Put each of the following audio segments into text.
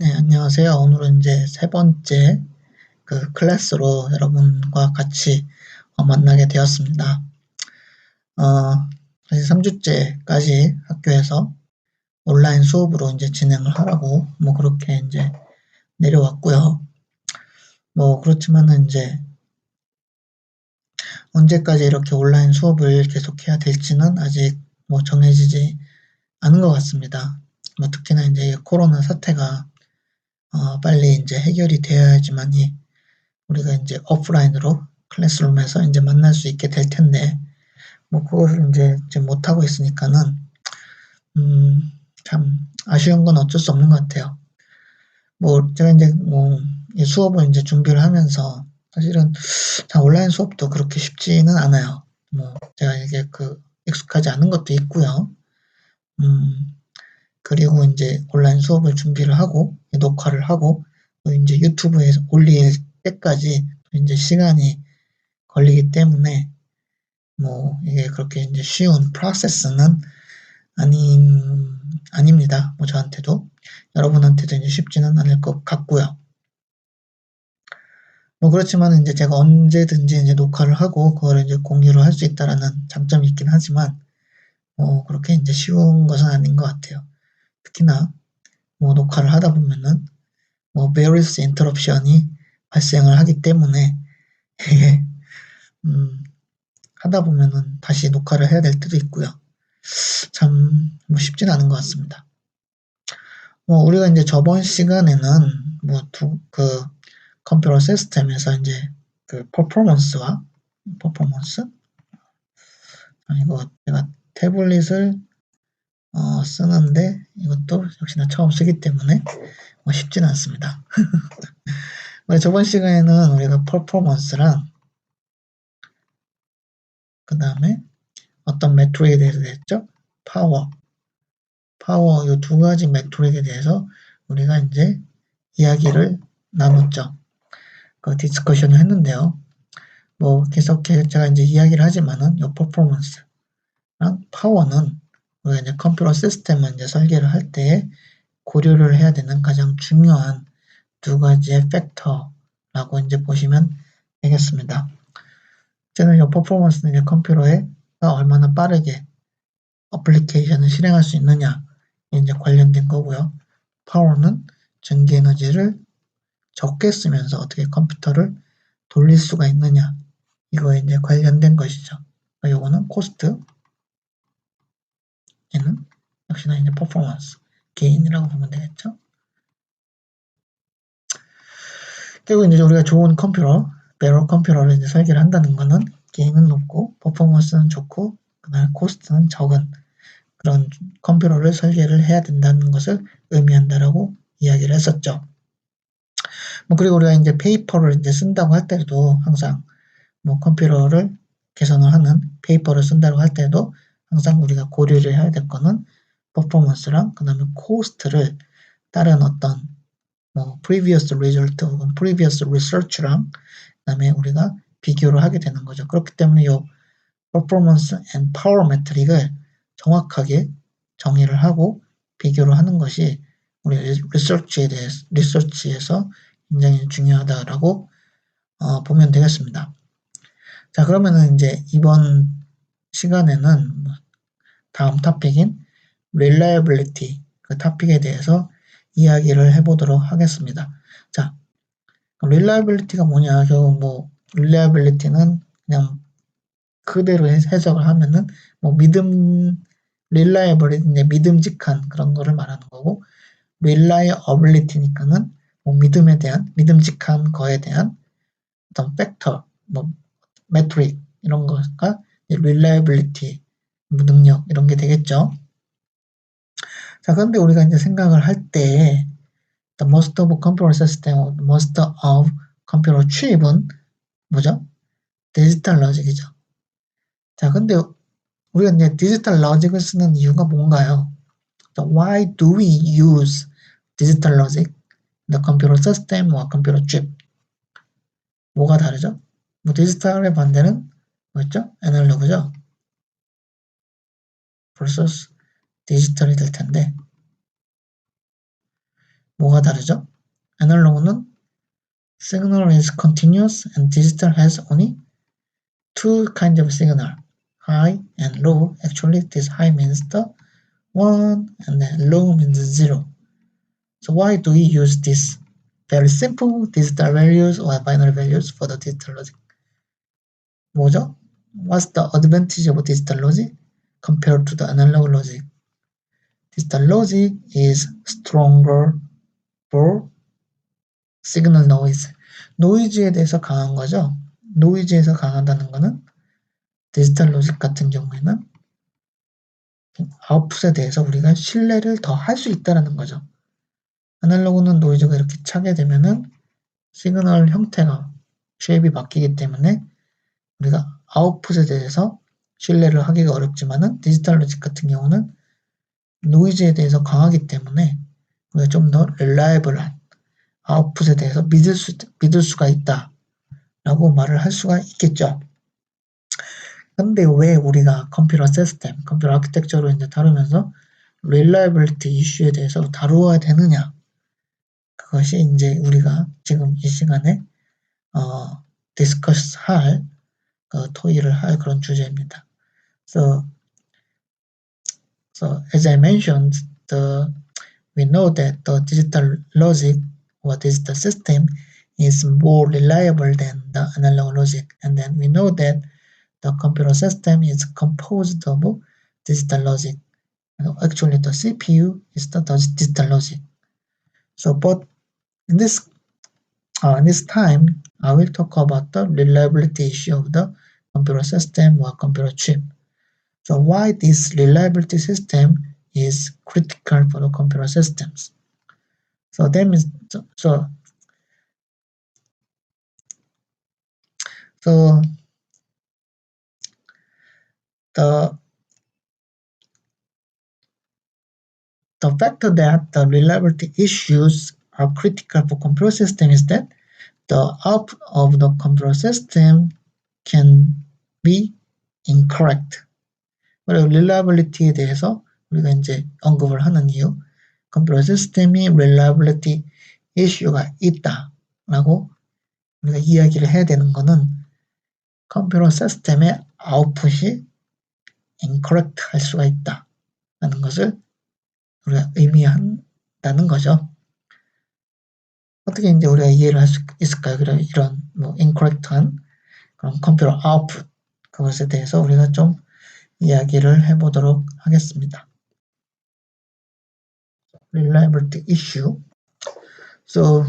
네, 안녕하세요. 오늘은 이제 세 번째 그 클래스로 여러분과 같이 만나게 되었습니다. 사실 3주째까지 학교에서 온라인 수업으로 이제 진행을 하라고 그렇게 이제 내려왔고요. 그렇지만은 이제 언제까지 이렇게 온라인 수업을 계속해야 될지는 아직 정해지지 않은 것 같습니다. 특히나 이제 코로나 사태가 빨리 이제 해결이 되어야지만이 우리가 이제 오프라인으로 클래스룸에서 이제 만날 수 있게 될 텐데, 그것을 이제 지금 못하고 있으니까는, 참 아쉬운 건 어쩔 수 없는 것 같아요. 제가 이제 이 수업을 이제 준비를 하면서 사실은 온라인 수업도 그렇게 쉽지는 않아요. 제가 이게 익숙하지 않은 것도 있고요. 그리고 이제 온라인 수업을 준비를 하고, 녹화를 하고, 또 이제 유튜브에 올릴 때까지 이제 시간이 걸리기 때문에 이게 그렇게 이제 쉬운 프로세스는 아닙니다. 저한테도 여러분한테도 이제 쉽지는 않을 것 같고요. 그렇지만 이제 제가 언제든지 이제 녹화를 하고 그걸 이제 공유를 할 수 있다라는 장점이 있긴 하지만 그렇게 이제 쉬운 것은 아닌 것 같아요. 특히나 녹화를 하다 보면은 various interruption이 발생을 하기 때문에 하다 보면은 다시 녹화를 해야 될 때도 있고요. 참 쉽지는 않은 것 같습니다. 우리가 이제 저번 시간에는 컴퓨터 시스템에서 이제 퍼포먼스 이거 제가 태블릿을 쓰는데 이것도 역시나 처음 쓰기 때문에 쉽지는 않습니다. 저번 시간에는 우리가 퍼포먼스랑 그 다음에 어떤 매트릭에 대해서 했죠? 파워 이 두 가지 매트릭에 대해서 우리가 이제 이야기를 나눴죠. 디스커션을 했는데요. 계속 제가 이제 이야기를 하지만은 이 퍼포먼스랑 파워는 우리가 이제 컴퓨터 시스템을 이제 설계를 할 때 고려를 해야 되는 가장 중요한 두 가지의 팩터라고 이제 보시면 되겠습니다. 저는 이 퍼포먼스는 이제 컴퓨터가 얼마나 빠르게 어플리케이션을 실행할 수 있느냐 이제 관련된 거고요. 파워는 전기 에너지를 적게 쓰면서 어떻게 컴퓨터를 돌릴 수가 있느냐 이거에 이제 관련된 것이죠. 요거는 코스트, 얘는 역시나 이제 퍼포먼스, 게인이라고 보면 되겠죠. 그리고 이제 우리가 좋은 컴퓨터, 배럴 컴퓨터를 이제 설계를 한다는 거는 게인은 높고 퍼포먼스는 좋고 그다음에 코스트는 적은 그런 컴퓨터를 설계를 해야 된다는 것을 의미한다라고 이야기를 했었죠. 그리고 우리가 이제 페이퍼를 이제 쓴다고 할 때도 항상 컴퓨터를 개선을 하는 페이퍼를 쓴다고 할 때도 항상 우리가 고려를 해야 될 거는 퍼포먼스랑 그 다음에 코스트를 다른 어떤 previous result 혹은 previous research랑 그 다음에 우리가 비교를 하게 되는 거죠. 그렇기 때문에 이 performance and power metric을 정확하게 정의를 하고 비교를 하는 것이 우리 리서치에서 굉장히 중요하다라고 보면 되겠습니다. 자, 그러면은 이제 이번 시간에는 다음 토픽인 reliability 그 토픽에 대해서 이야기를 해보도록 하겠습니다. 자, reliability가 뭐냐? 결국 reliability는 그냥 그대로 해석을 하면은 reliability 이제 믿음직한 그런 거를 말하는 거고 reliability니까는 믿음직한 거에 대한 어떤 팩터, metric 이런 거가 reliability 능력 이런 게 되겠죠. 자, 그런데 우리가 이제 생각을 할 때 the most of computer system, most of computer chip은 뭐죠? 디지털 로직이죠. 자, 근데 우리가 이제 디지털 로직을 쓰는 이유가 뭔가요? Why do we use digital logic, the computer system or computer chip? 뭐가 다르죠? 디지털의 반대는 뭐였죠? 애널로그죠? versus 디지털이 될 텐데 뭐가 다르죠? 애널로그는 signal is continuous and digital has only two kinds of signal, high and low. Actually, this high means the 1 and then low means 0. So why do we use this very simple digital values or binary values for the digital logic? 뭐죠? What's the advantage of digital logic compared to the analog logic? Digital logic is stronger for signal noise. 노이즈에 대해서 강한 거죠. 노이즈에서 강하다는 거는 디지털 로직 같은 경우에는 아웃풋에 대해서 우리가 신뢰를 더 할 수 있다는 거죠. 아날로그는 노이즈가 이렇게 차게 되면은 시그널 형태가 쉐입이 바뀌기 때문에 우리가 아웃풋에 대해서 신뢰를 하기가 어렵지만은 디지털 로직 같은 경우는 노이즈에 대해서 강하기 때문에 우리가 좀 더 릴라이블한 아웃풋에 대해서 믿을 수가 있다 라고 말을 할 수가 있겠죠. 근데 왜 우리가 컴퓨터 시스템, 컴퓨터 아키텍처로 이제 다루면서 릴라이블리티 이슈에 대해서 다루어야 되느냐? 그것이 이제 우리가 지금 이 시간에 디스커스 할, 토의를 할 그런 주제입니다. So as I mentioned, we know that the digital logic or digital system is more reliable than the analog logic, and then we know that the computer system is composed of digital logic. Actually, the CPU is the digital logic. So, but in this time, I will talk about the reliability issue of the computer system or computer chip. So, why this reliability system is critical for the computer systems? So that means the factor that the reliability issues are critical for computer system is that the output of the computer system can be incorrect. 그리고 reliability에 대해서 우리가 이제 언급을 하는 이유, 컴퓨터 시스템이 reliability issue가 있다라고 우리가 이야기를 해야 되는 거는 컴퓨터 시스템의 아웃풋이 incorrect 할 수가 있다라는 것을 우리가 의미한다는 거죠. 어떻게 이제 우리가 이해를 할 수 있을까요? 이런 incorrect한 그런 컴퓨터 아웃풋 그것에 대해서 우리가 좀 이야기를 해보도록 하겠습니다. Reliability issue. So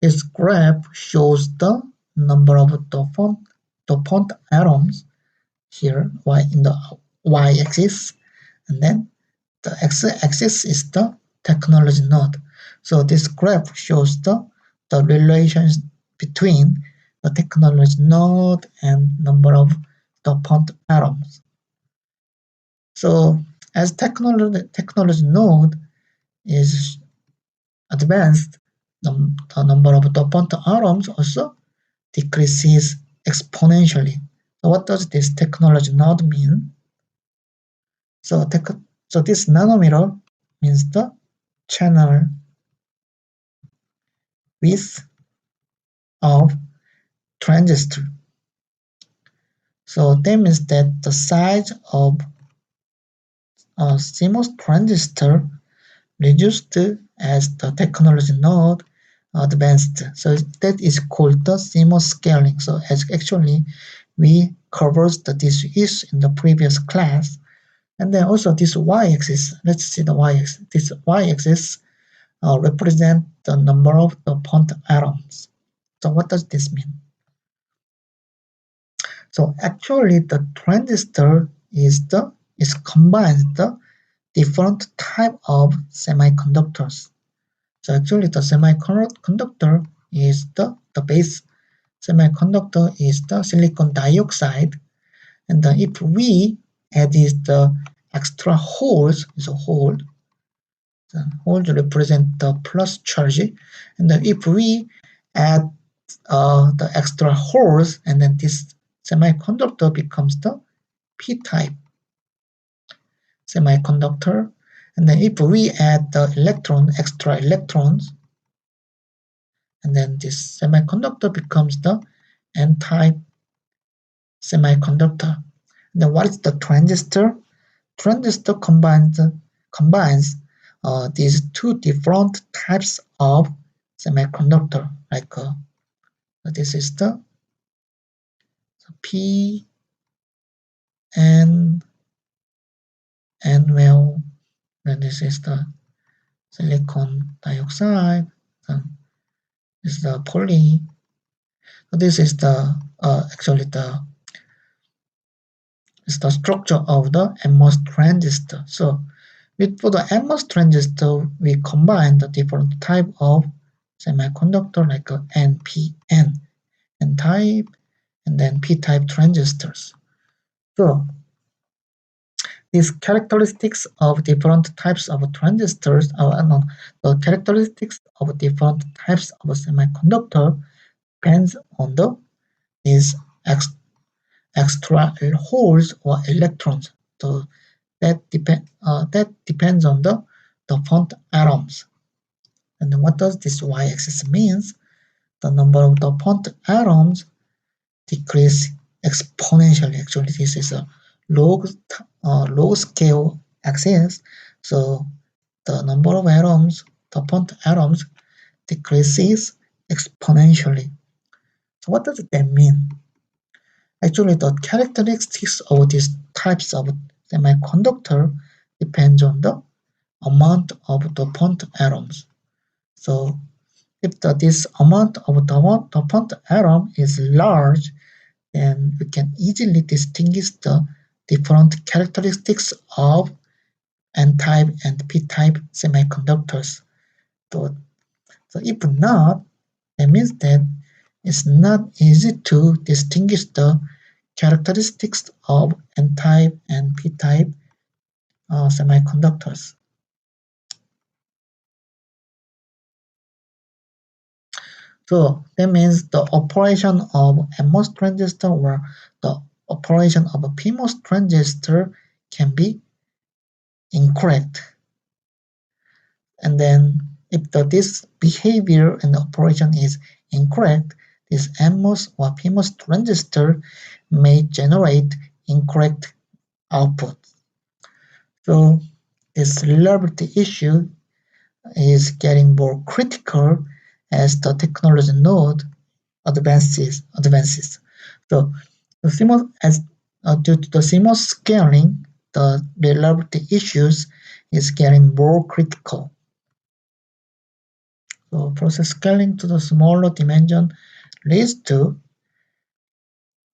this graph shows the number of the font atoms here, in the y-axis, and then the x-axis is the technology node. So this graph shows the relations between the technology node and number of the font atoms. So as technology node is advanced, the number of the font atoms also decreases exponentially. So what does this technology node mean? So this nanometer means the channel width of transistor. So that means that the size of a CMOS transistor reduced as the technology node advanced. So that is called the CMOS scaling. So actually we covered this issue in the previous class. And then also this y-axis, let's see the y-axis. This y-axis represent the number of the font atoms. So what does this mean? So actually the transistor combines the different type of semiconductors. So actually the semiconductor is the base semiconductor is the silicon dioxide, and then if we add the extra holes, is a hole, the holes represent the plus charge, and then if we add the extra holes, and then this semiconductor becomes the p-type semiconductor, And then if we add the extra electrons, and then this semiconductor becomes the n-type semiconductor. And then what is the transistor? Transistor combines these two different types of semiconductor. Like this is the P and well, then this is the silicon dioxide. Then this is the poly. So this is the actually is the structure of the MOS transistor. So for the MOS transistor, we combine the different type of semiconductor like NPN, N-type, and then P-type transistors. So these characteristics of different types of transistors, the characteristics of different types of semiconductor depends on these extra holes or electrons. So that depends on the dopant atoms. And what does this y-axis means? The number of dopant atoms decrease exponentially. Actually, this is a log scale axis. So the number of atoms, dopant atoms, decreases exponentially. So what does that mean? Actually, the characteristics of these types of semiconductor depends on the amount of dopant atoms. So if this amount of dopant atom is large, then we can easily distinguish the different characteristics of N-type and P-type semiconductors. So if not, that means that it's not easy to distinguish the characteristics of N-type and P-type semiconductors. So that means the operation of MOS transistor or the operation of a PMOS transistor can be incorrect. And then if this behavior and operation is incorrect, this MOS or PMOS transistor may generate incorrect output. So this reliability issue is getting more critical as the technology node advances. So the due to the CMOS scaling, the reliability issues is getting more critical. So process scaling to the smaller dimension leads to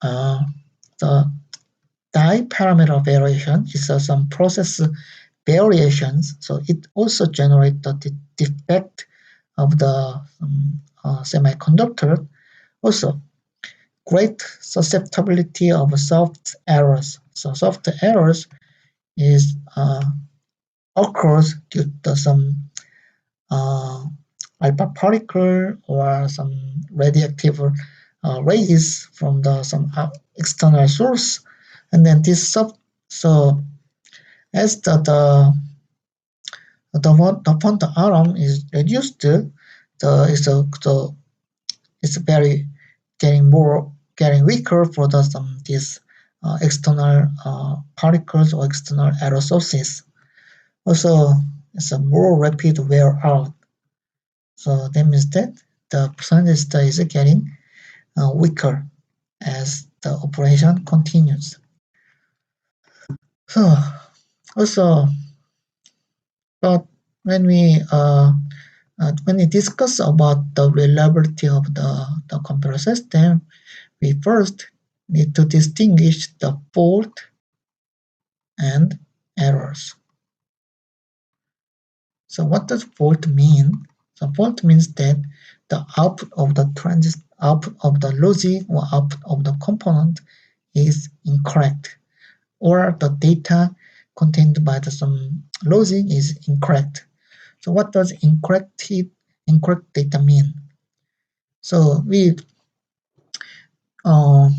the die parameter variation is some process variations. So it also generates the defect of the semiconductor. Also, great susceptibility of soft errors. So soft errors is occurs due to some alpha particle or some radioactive rays from some external source, and then this so as the font atom is reduced, it's very getting weaker for these external particles or external error sources. Also, it's a more rapid wear out. So that means that the transistor is getting weaker as the operation continues. So also, but when we discuss about the reliability of the computer system, we first need to distinguish the fault and errors. So what does fault mean? So fault means that the output of the logic or output of the component is incorrect, or the data contained by some logic is incorrect. So what does incorrect data mean? So we are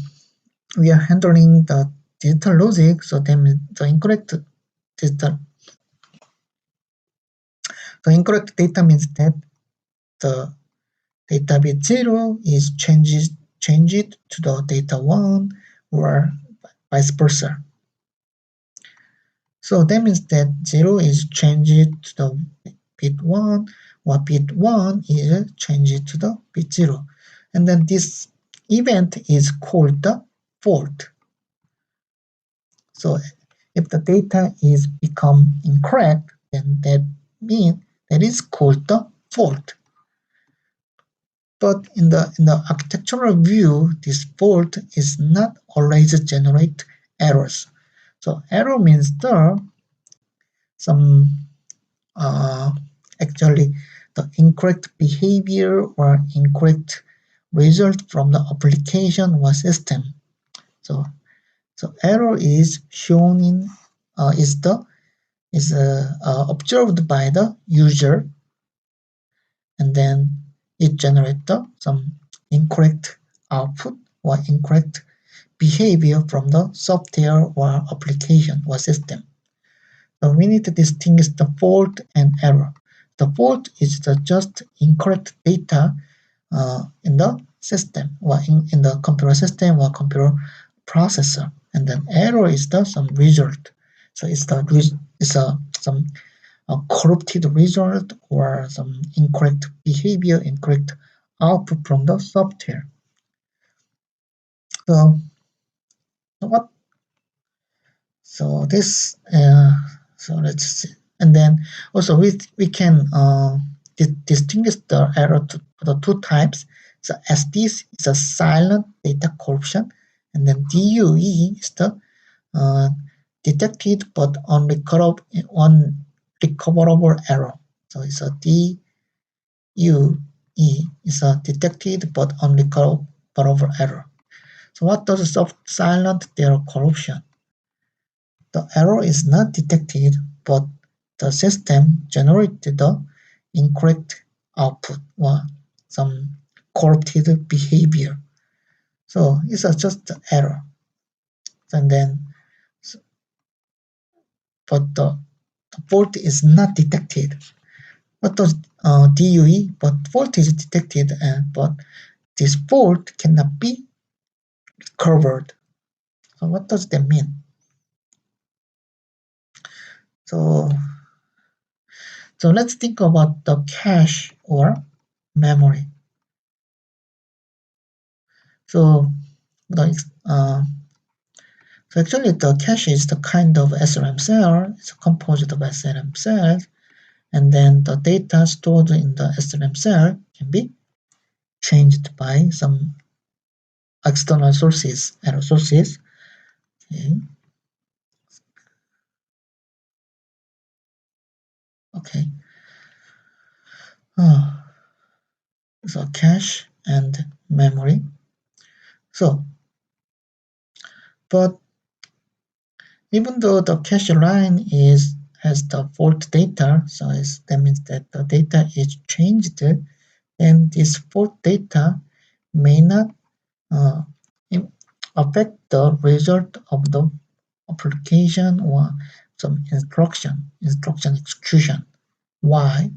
handling the digital logic, so then the incorrect digital So incorrect data means that the data bit 0 is changed to the data 1 or vice versa. So that means that 0 is changed to the bit 1 or bit 1 is changed to the bit 0. And then this event is called the fault. So if the data is become incorrect, then that means that is called the fault. But in the architectural view, this fault is not always generate errors. So error means some actually the incorrect behavior or incorrect result from the application or system. So error is shown in is observed by the user, and then it generates some incorrect output or incorrect behavior from the software or application or system. So we need to distinguish the fault and error. The fault is the just incorrect data in the system or in the computer system or computer processor, and then error is the some result. So it's some corrupted result or some incorrect behavior, incorrect output from the software. So what? So this so let's see, and then also we can distinguish the error to the two types. So SD is a silent data corruption, and then DUE is the detected but unrecoverable error. So it's a DUE is a detected but unrecoverable error. So what does silent data corruption? The error is not detected, but the system generated the incorrect output or some corrupted behavior. So it's just the error. And then, but the fault is not detected. What does DUE? But fault is detected, but this fault cannot be covered. So what does that mean? So let's think about the cache or memory. So actually the cache is the kind of SRAM cell. It's composed of SRAM cells, and then the data stored in the SRAM cell can be changed by some external sources, error sources. Okay. Okay. So cache and memory. So, but even though the cache line has the fault data, so that means that the data is changed, then this fault data may not affect the result of the application or some instruction execution. Why?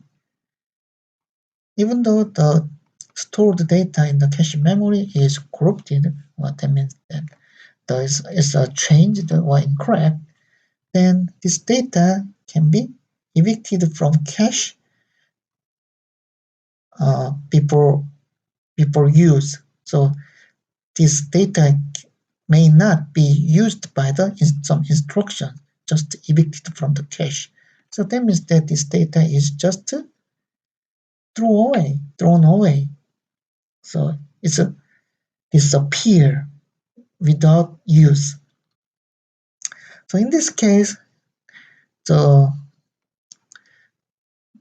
Even though the stored data in the cache memory is corrupted, what that means that there is a changed or incorrect, then this data can be evicted from cache before use. So this data may not be used by some instruction, just evicted from the cache. So that means that this data is just thrown away. So it's a disappear without use. So in this case, so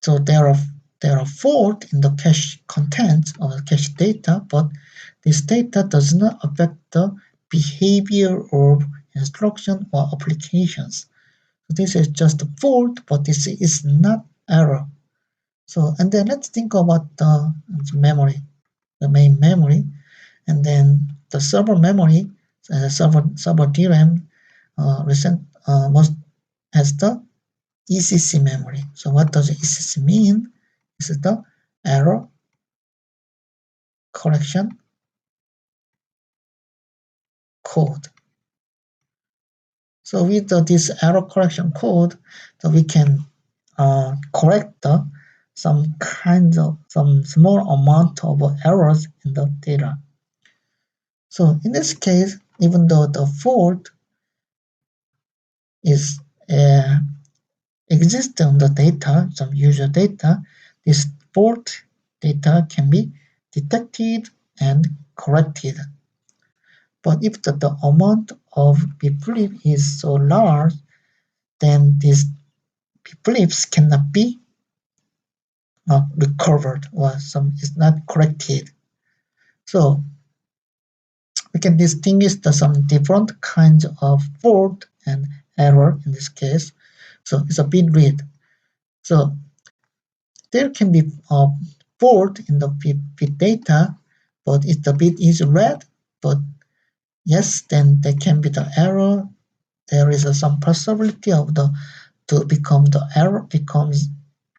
there are faults in the cache contents of the cache data, but this data does not affect the behavior of instruction or applications. So this is just a fault, but this is not error. So, and then let's think about the memory, the main memory, and then the server memory, server DRAM, has the ECC memory. So what does ECC mean? This is the error correction code. So with this error correction code, so we can correct some small amount of errors in the data. So in this case, even though the fault is exists on the data, some user data, this fault data can be detected and corrected. But if the amount of belief is so large, then these beliefs cannot be recovered or some is not corrected. So we can distinguish some different kinds of fault and error in this case. So it's a bit read. So there can be a fault in the bit data, but if the bit is read, but yes, then there can be the error. There is some possibility of the error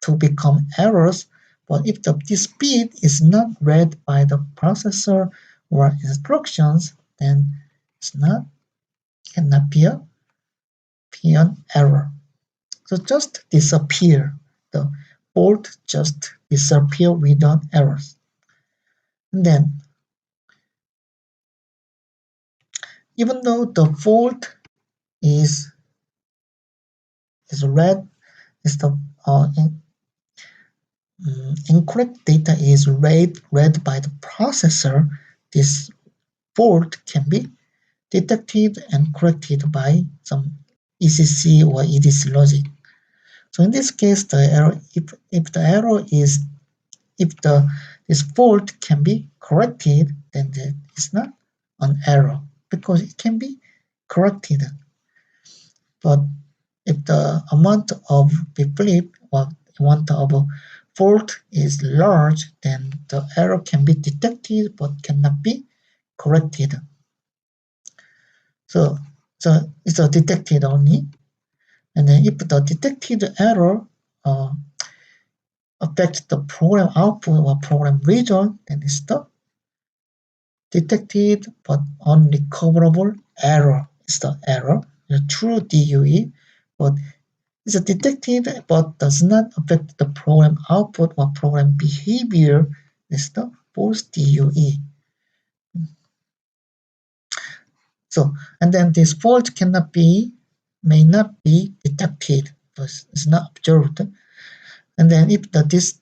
to become errors. But if this bit is not read by the processor or instructions, then it's cannot be an error. So just disappear. The fault just disappear without errors. And then, even though the fault is read, is the incorrect data is read by the processor, this fault can be detected and corrected by some ECC or EDC logic. So in this case, the error, if the error is this fault can be corrected, then it's not an error because it can be corrected. But if the amount of belief or amount of fault is large, then the error can be detected but cannot be corrected. So it's a detected only. And then if the detected error affects the program output or program result, then it's the detected but unrecoverable error. It's the error, the true DUE, but it's detected but does not affect the program output or program behavior. It's the false DUE. So, and then this fault may not be detected because it's not observed. And then if this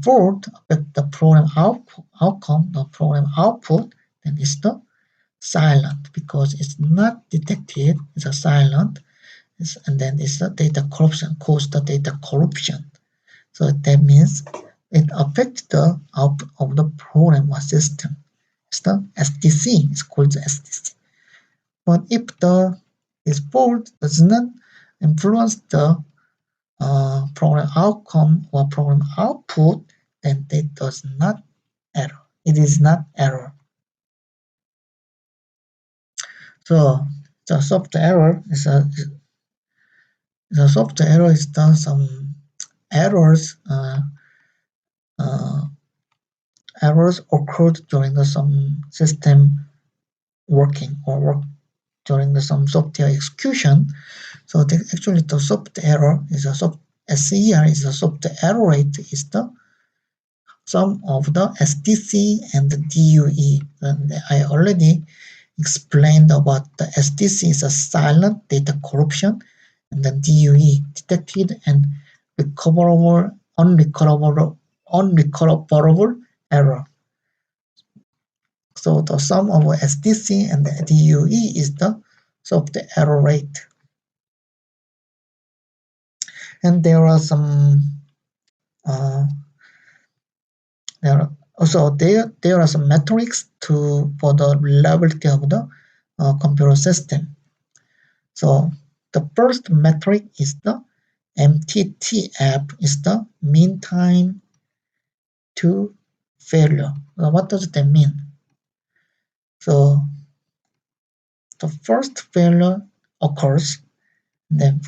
fault affect the program outcome, the program output, then it's the silent because it's not detected. It's a silent, and then it's the data corruption, cause the data corruption. So that means it affects the output of the program or system. It's the SDC. It's called the SDC. But if this fault does not influence the program outcome or program output, then it does not error. It is not error. So the software error is some errors errors occurred during some system working or work during some software execution. So actually the software error is SER is a software error rate is the sum of the SDC and the DUE. And I already explained about the SDC is a silent data corruption, and the DUE detected and unrecoverable error. So the sum of SDC and the DUE is the software error rate. And there are some there are some metrics for the reliability of the computer system. So the first metric is the MTTF, is the mean time to failure. So what does that mean? So the first failure occurs Then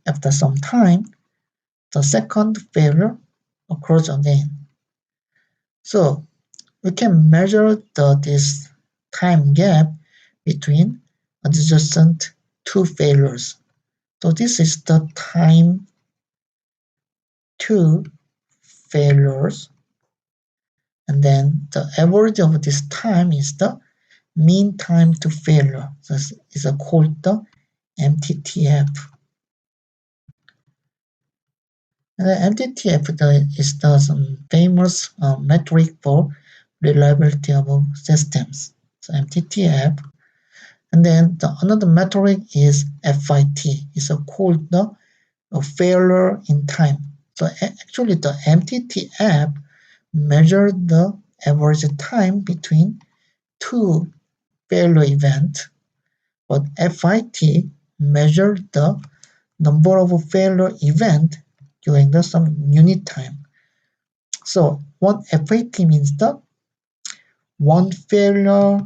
after some time, the second failure occurs again. So we can measure this time gap between adjacent two failures. So this is the time to failures, and then the average of this time is the mean time to failure. So it's called the MTTF. And the MTTF is the famous metric for reliability of systems. So MTTF. And then another metric is FIT. It's called the failure in time. So actually the MTTF measures the average time between two failure events, but FIT measures the number of failure events during some unit time. So one FIT means the one failure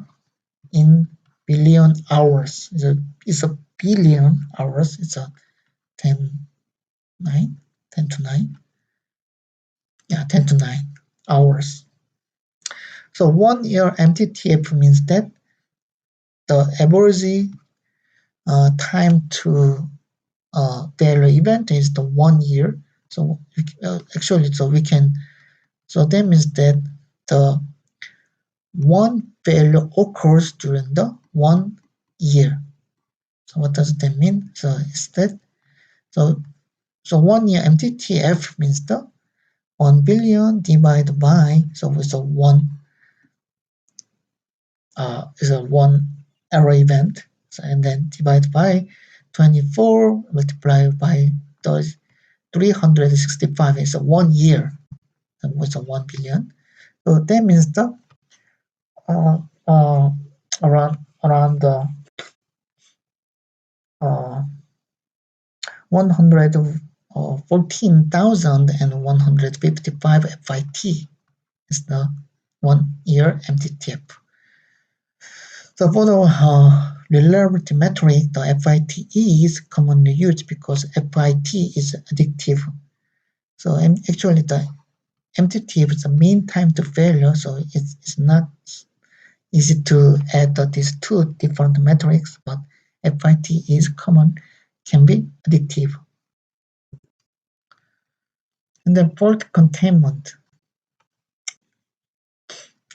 in billion hours. It's a billion hours. It's a 10 to 9. Yeah, 10 to 9 hours. So 1 year MTTF means that the average time to failure event is the 1 year. So actually, so that means that the one failure occurs during the 1 year. So what does that mean? So is that so 1 year MTTF means the 1 billion divided by, so it's a one error event, so, and then divided by 24 multiplied by 365 is a 1 year. So it's a 1 billion. So that means the around the 114,155 FIT is the 1 year MTTF. So for the reliability metric, the FIT is commonly used because FIT is addictive. So actually the MTTF is the mean time to failure, so it's not easy to add these two different metrics, but FIT is common, can be addictive. And then fault containment.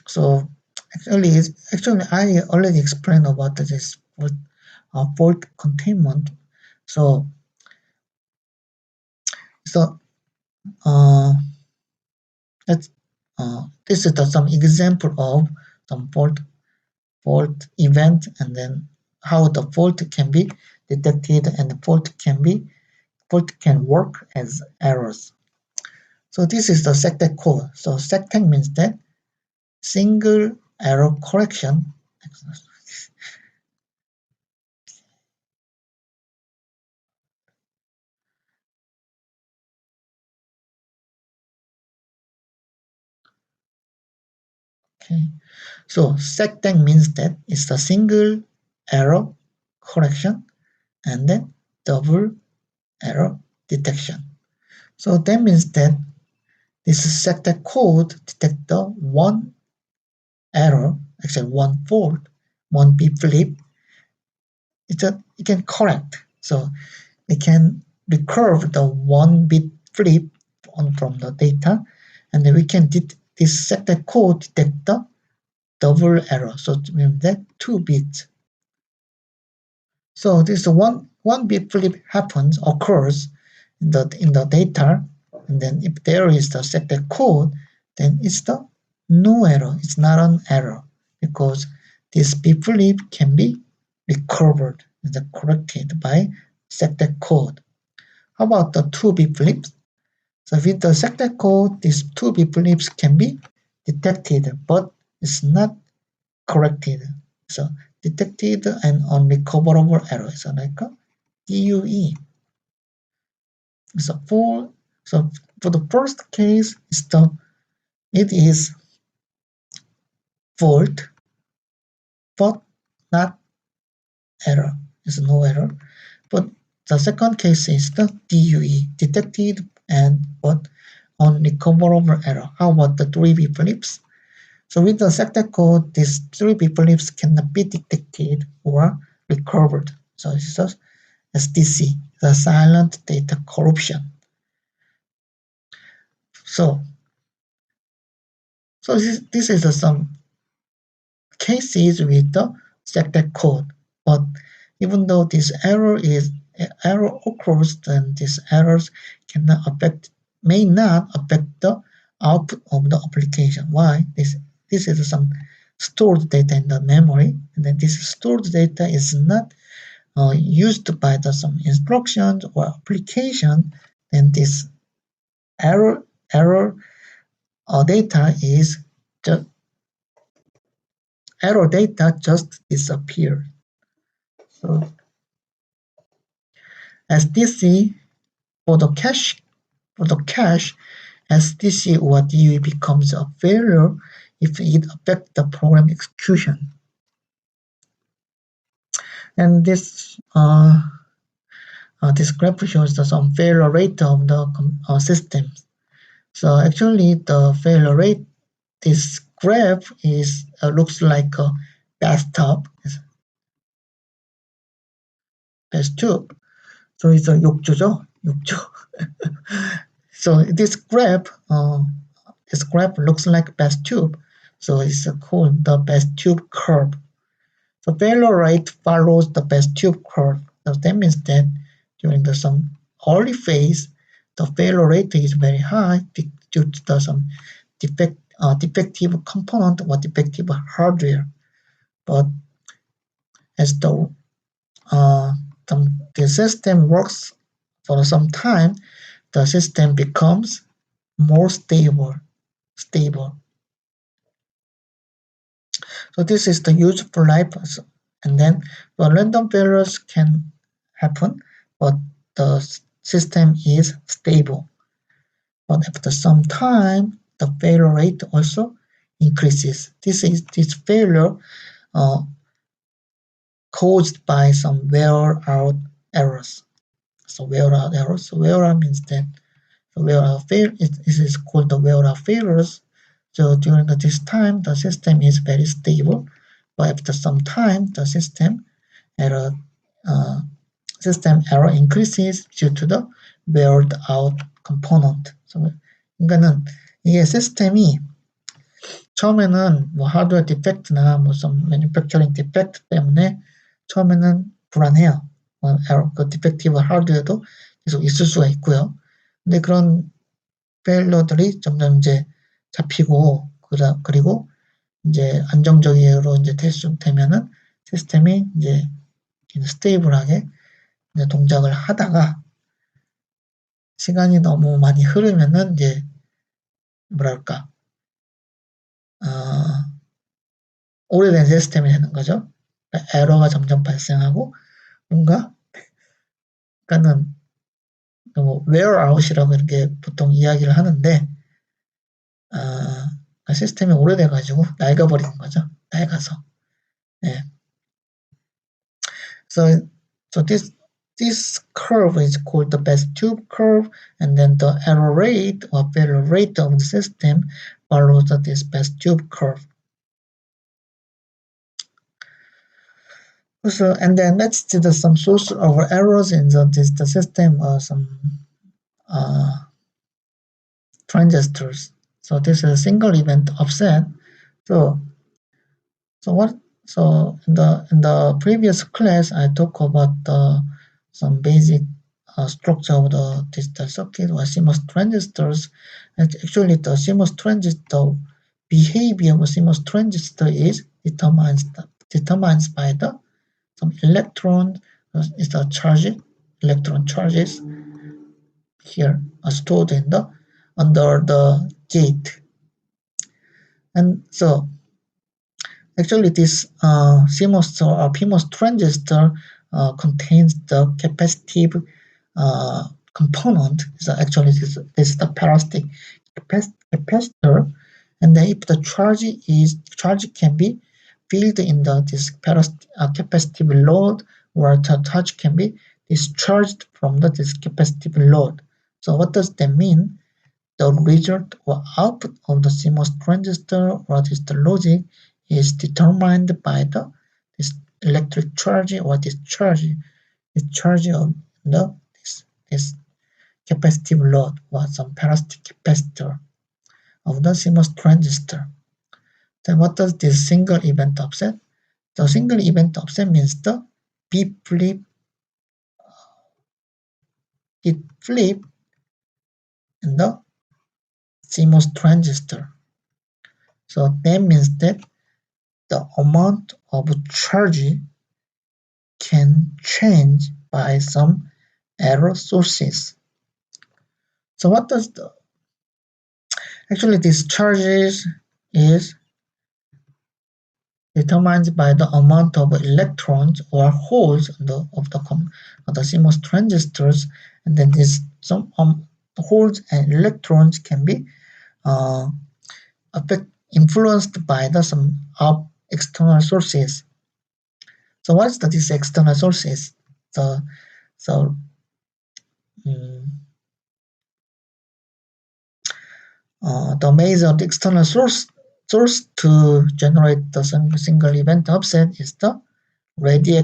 So actually I already explained about this fault containment. So uh, let's this is some example of some fault event, and then how the fault can be detected, and the fault can work as errors. So this is the SecTech code. So SecTech means that single error correction. Okay. So SecTech means that it's a single error correction and then double error detection. So that means that this SecTech code detects the one error, actually one fault, one bit flip. It can correct. So it can recurve the one bit flip from the data, and then we can this SecTech code detect the double error. So it means that 2 bits. So this one bit flip occurs in the data, and then if there is the SecTech code, then it's the no error. It's not an error because this bit flip can be recovered and corrected by SecTech code. How about the 2 bit flips? So with the SecTech code, these 2 bit flips can be detected, but it's not corrected. So detected and unrecoverable error. So like a DUE. So for the first case, it is fault, but not error. It's no error. But the second case is the DUE, detected and what unrecoverable error. How about the 3B flips? So with the sector code, these 3B flips cannot be detected or recovered. So this is SDC, the silent data corruption. So this is some cases with the sector code, but even though this error occurs, then these errors may not affect the output of the application. Why? This is some stored data in the memory, and then this stored data is not used by some instructions or application. Then this error data is just error data just disappears. So SDC for the cache, SDC or DUE becomes a failure if it affects the program execution. And this graph shows some failure rate of the systems. So actually, the failure rate, this graph is looks like a bathtub. bathtub. So it's a 욕조죠, 욕조. So this graph looks like bathtub. So it's called the bathtub curve. So failure rate follows the bathtub curve. So that means that during some early phase, the failure rate is very high due to some defective component or defective hardware. But as the system works for some time, the system becomes more stable. So this is the useful life, and then the random failures can happen, but the system is stable. But after some time, the failure rate also increases. This failure caused by some wear-out errors. So wear-out errors. So wear-out means that this is called the wear-out failures. So during this time, the system is very stable, but after some time, the system error increases due to the wear-out component. So 그러니까는 이게 시스템이 처음에는 뭐 하드웨어 디펙트나 some manufacturing defect 때문에 처음에는 불안해요. 그 디펙티브 하드웨어도 계속 있을 수가 있고요. 근데 그런 페일러들이 점점 이제 잡히고 그리고 이제 안정적으로 이제 되면은 시스템이 이제 스테이블하게 이제 동작을 하다가 시간이 너무 많이 흐르면은 이제 뭐랄까 오래된 시스템이 되는 거죠. 그러니까 에러가 점점 발생하고 뭔가 그러니까는 뭐 wear out이라고 이렇게 보통 이야기를 하는데 시스템이 오래돼가지고 낡아버리는 거죠. 낡아서. 예. So this curve is called the best tube curve, and then the error rate or failure rate of the system follows this best tube curve. So, and then let's see some source of errors in the system or some transistors. So this is a single event offset. So in the previous class, I talked about some basic structure of the digital circuit or CMOS transistors. And actually, the CMOS transistor behavior of CMOS transistor is determined by the some electron is the charge. Electron charges here are stored in under the gate, and so actually this CMOS or PMOS transistor contains the capacitive component. So actually this is the parasitic capacitor, and then if the charge can be filled in this capacitive load, or the charge can be discharged from this capacitive load. So what does that mean? The result or output of the CMOS transistor or this the logic is determined by this electric charge or discharge of this capacitive load or some parasitic capacitor of the CMOS transistor. Then what does this single event offset? The single event offset means the B flip, it flip in the CMOS transistor. So that means that the amount of charge can change by some error sources. So what does actually this charges is determined by the amount of electrons or holes of the CMOS transistors, and then this some holes and electrons can be influenced by some external sources. So what is these external sources? The major external source to generate the single event offset is the radio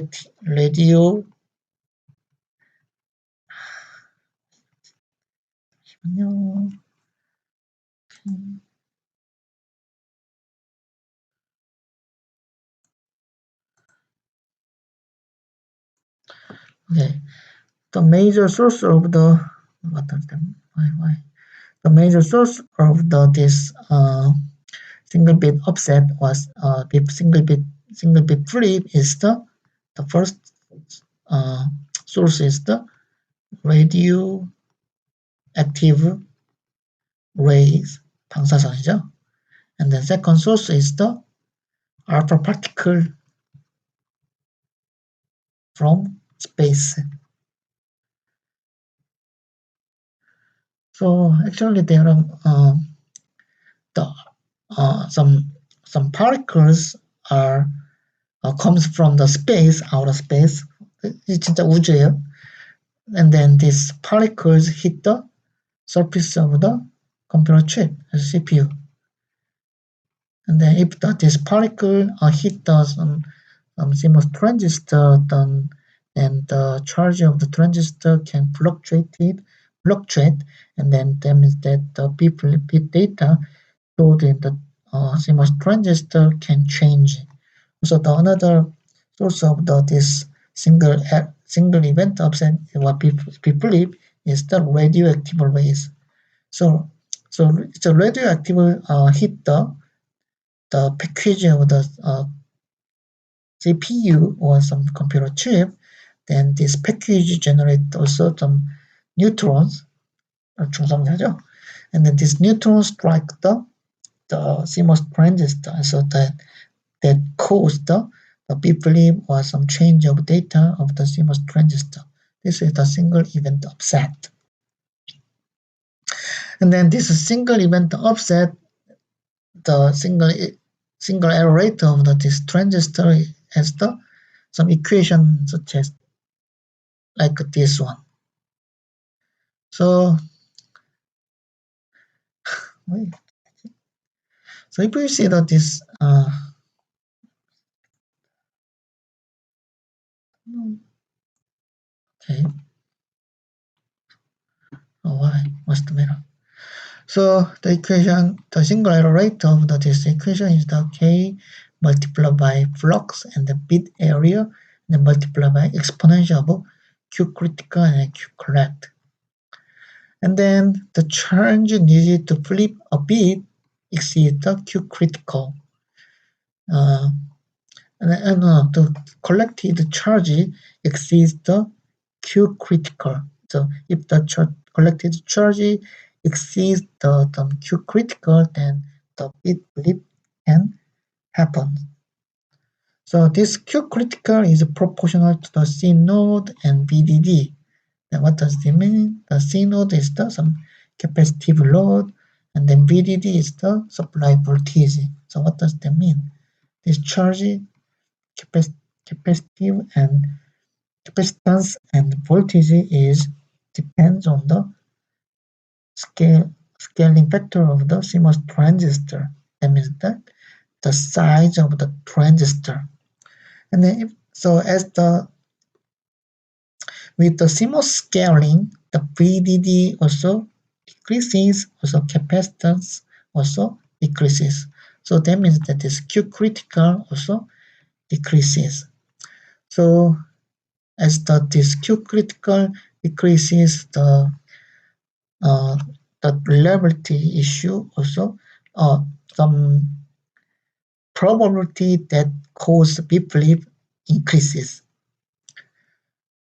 okay. The major source of the the major source of this single bit offset was single bit flip is the first source is the radioactive rays 방사선이죠. And the second source is the alpha particle from space. So actually there are some particles are comes from the space, outer space. 진짜 우주예요. And then these particles hit the surface of the computer chip, CPU. And then if this particle hit some CMOS transistor, then the charge of the transistor can fluctuate, and then that means that the bit data stored in the CMOS transistor can change. So the another source of this single event offset, what we believe is the radioactive rays. So it's a radioactive hit the package of the CPU or some computer chip. Then this package generates also some neutrons, 중성자죠. And then these neutrons strike the CMOS transistor, so that caused the bit flip or some change of data of the CMOS transistor. This is the single event offset. And then this single event offset, the single error rate of this transistor has some equation such as like this one. So if you see that this okay, what's the matter? So the equation, the single error rate of this equation is the K multiplied by flux and the bit area, and then multiplied by exponential of Q critical and Q correct. And then the charge needed to flip a bit exceeds the Q critical. The collected charge exceeds the Q critical. So if the collected charge exceeds the Q critical, then the bit flip can happen. So this Q critical is proportional to the C node and VDD. Then what does it mean? The C node is some capacitive load, and then VDD is the supply voltage. So what does that mean? This charge capacitive and capacitance and voltage is depends on the scaling factor of the CMOS transistor. That means that the size of the transistor. And then with the CMOS scaling, the VDD also decreases, also capacitance also decreases. So that means that this Q critical also decreases. So as this Q critical decreases, the reliability issue also, some probability that cause bit flip increases.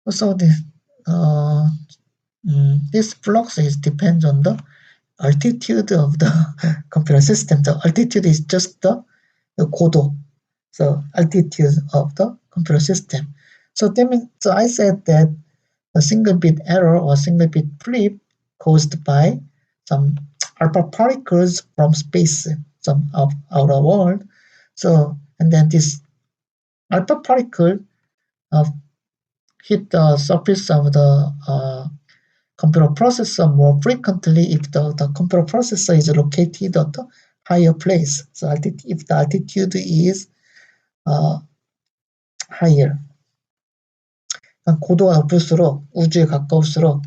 Also, this flux depends on the altitude of the computer system. The altitude is just the 고도, so altitude of the computer system. So I said that a single bit error or single bit flip caused by some alpha particles from space, some outer world. So, and then this alpha particle hit the surface of the computer processor more frequently if the computer processor is located at a higher place. So if the altitude is higher, 고도가 높을수록 우주에 가까울수록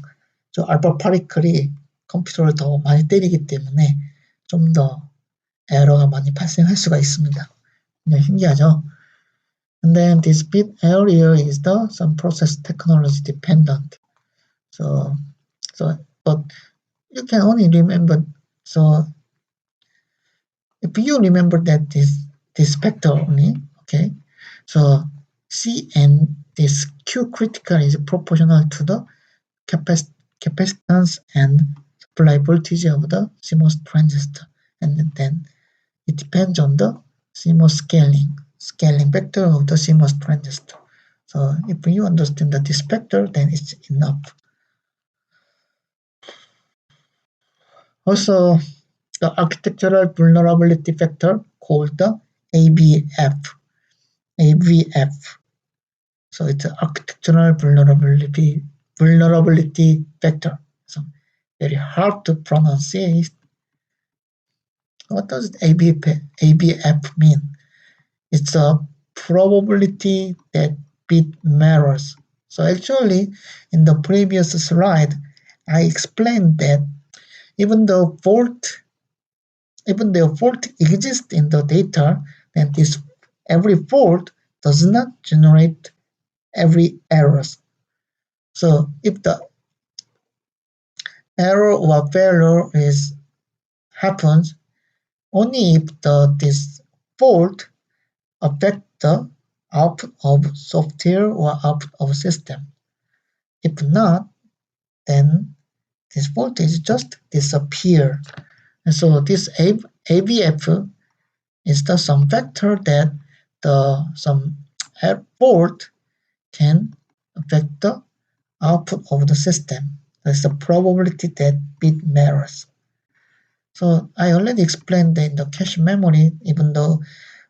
저 알파 파리클이 컴퓨터를 더 많이 때리기 때문에 좀 더 에러가 많이 발생할 수가 있습니다. 그냥 신기하죠? And then this bit area is some process technology dependent. But you can only remember, so if you remember that this factor only, okay, so C and this Q critical is proportional to the capacitance and supply voltage of the CMOS transistor, and then it depends on the CMOS scaling factor of the CMOS transistor. So if you understand this factor, then it's enough. Also, the architectural vulnerability factor called the ABF. So it's an architectural vulnerability factor. So very hard to pronounce it. What does ABF mean? It's a probability that bit matters. So actually, in the previous slide, I explained that even though fault exists in the data, then every fault does not generate every errors. So if the error or failure happens only if this fault affects the output of software or output of system. If not, then this voltage just disappear. And so this ABF is some factor that some fault can affect the output of the system. That's the probability that bit matters. So I already explained that in the cache memory, even though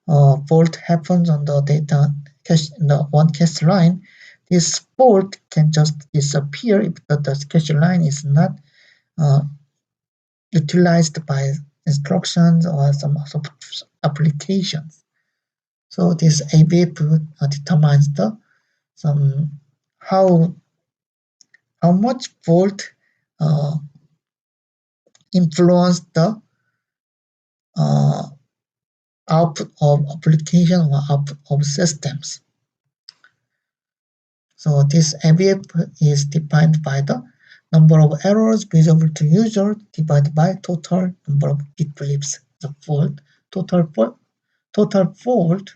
fault happens on the data cache in the one cache line, this fault can just disappear if the cache line is not utilized by instructions or some applications. So this ABF determines how much fault influence the output of application or output of systems. So this ABF is defined by the number of errors visible to user divided by total number of bit flips. The total fault,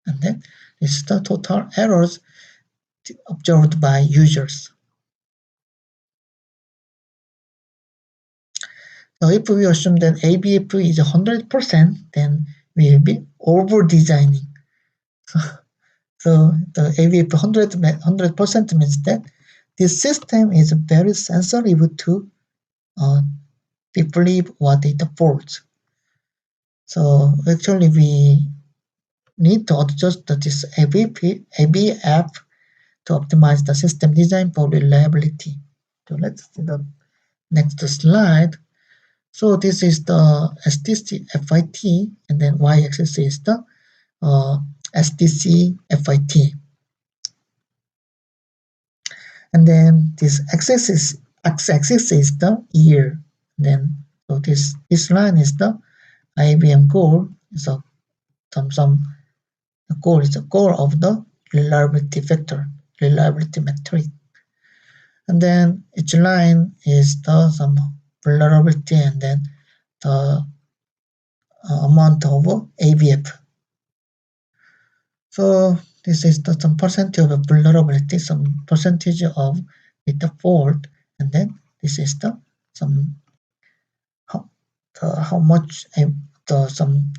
and then this is the total errors observed by users. So if we assume that ABF is 100%, then we will be over designing. So the ABF 100% means that this system is very sensitive to bit flip or data faults. So actually need to adjust this ABF to optimize the system design for reliability. So let's see the next slide. So this is the SDC FIT, and then y-axis is the SDC FIT. And then this x-axis is the year. Then so this line is the IBM goal. So some goal is the goal of the reliability factor, reliability metric. And then each line is the some vulnerability, and then the amount of ABF. So this is the some percentage of vulnerability, some percentage of the fault, and then this is the some how much the some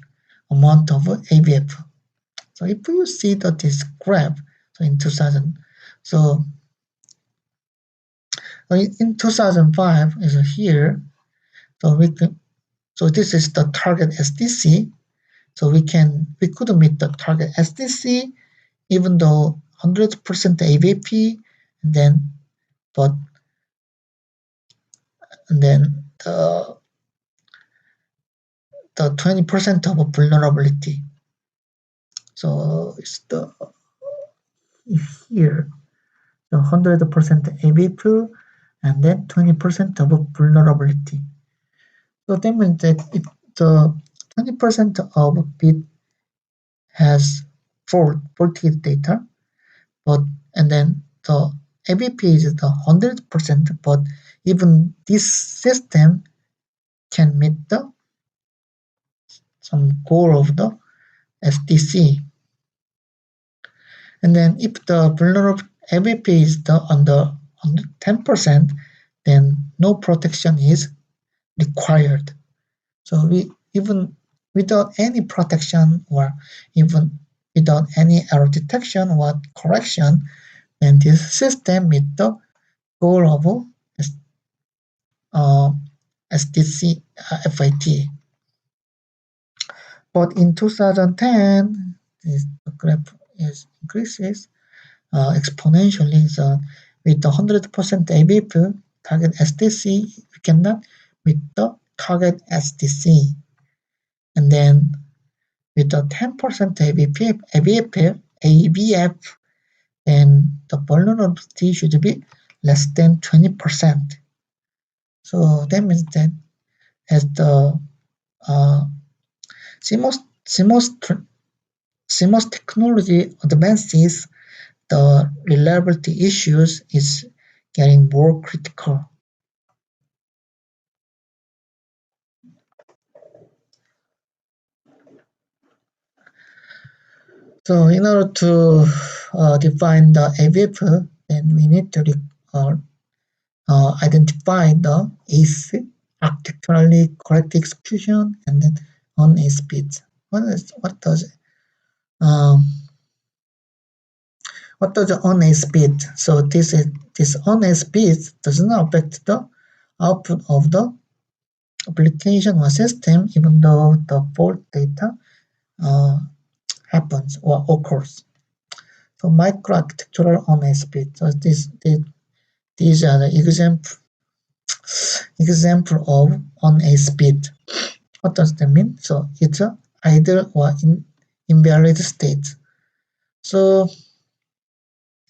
amount of ABF. So if you see that this graph, so in 2000, so in 2005 is here. So so this is the target SDC. So we could meet the target SDC even though 100% ABP, and then the 20% of vulnerability. So it's here, the 100% ABP, and then 20% of vulnerability. So that means that if the 20% of bit has faulty data, and then the ABP is the 100%, but even this system can meet some goal of the SDC. And then if the vulnerable ABP is under 10%, then no protection is required. So even without any protection, or even without any error detection or correction, then this system meets the goal of SDC FIT. But in 2010, the graph increases exponentially. So with the 100% ABF target SDC, we cannot meet the target SDC. And then with the 10% ABF, then the vulnerability should be less than 20%. So that means that as the CMOS technology advances, the reliability issues is getting more critical. So in order to define the ABF, then we need to identify the ACE, architecturally correct execution, and then on-ACE bits. What does the on-ACE bit? So this on-ACE bit does not affect the output of the application or system, even though the fault data happens or occurs. So microarchitectural on-ACE bit. So these are the example of on-ACE bit. What does that mean? So it's a idle or invalid state. So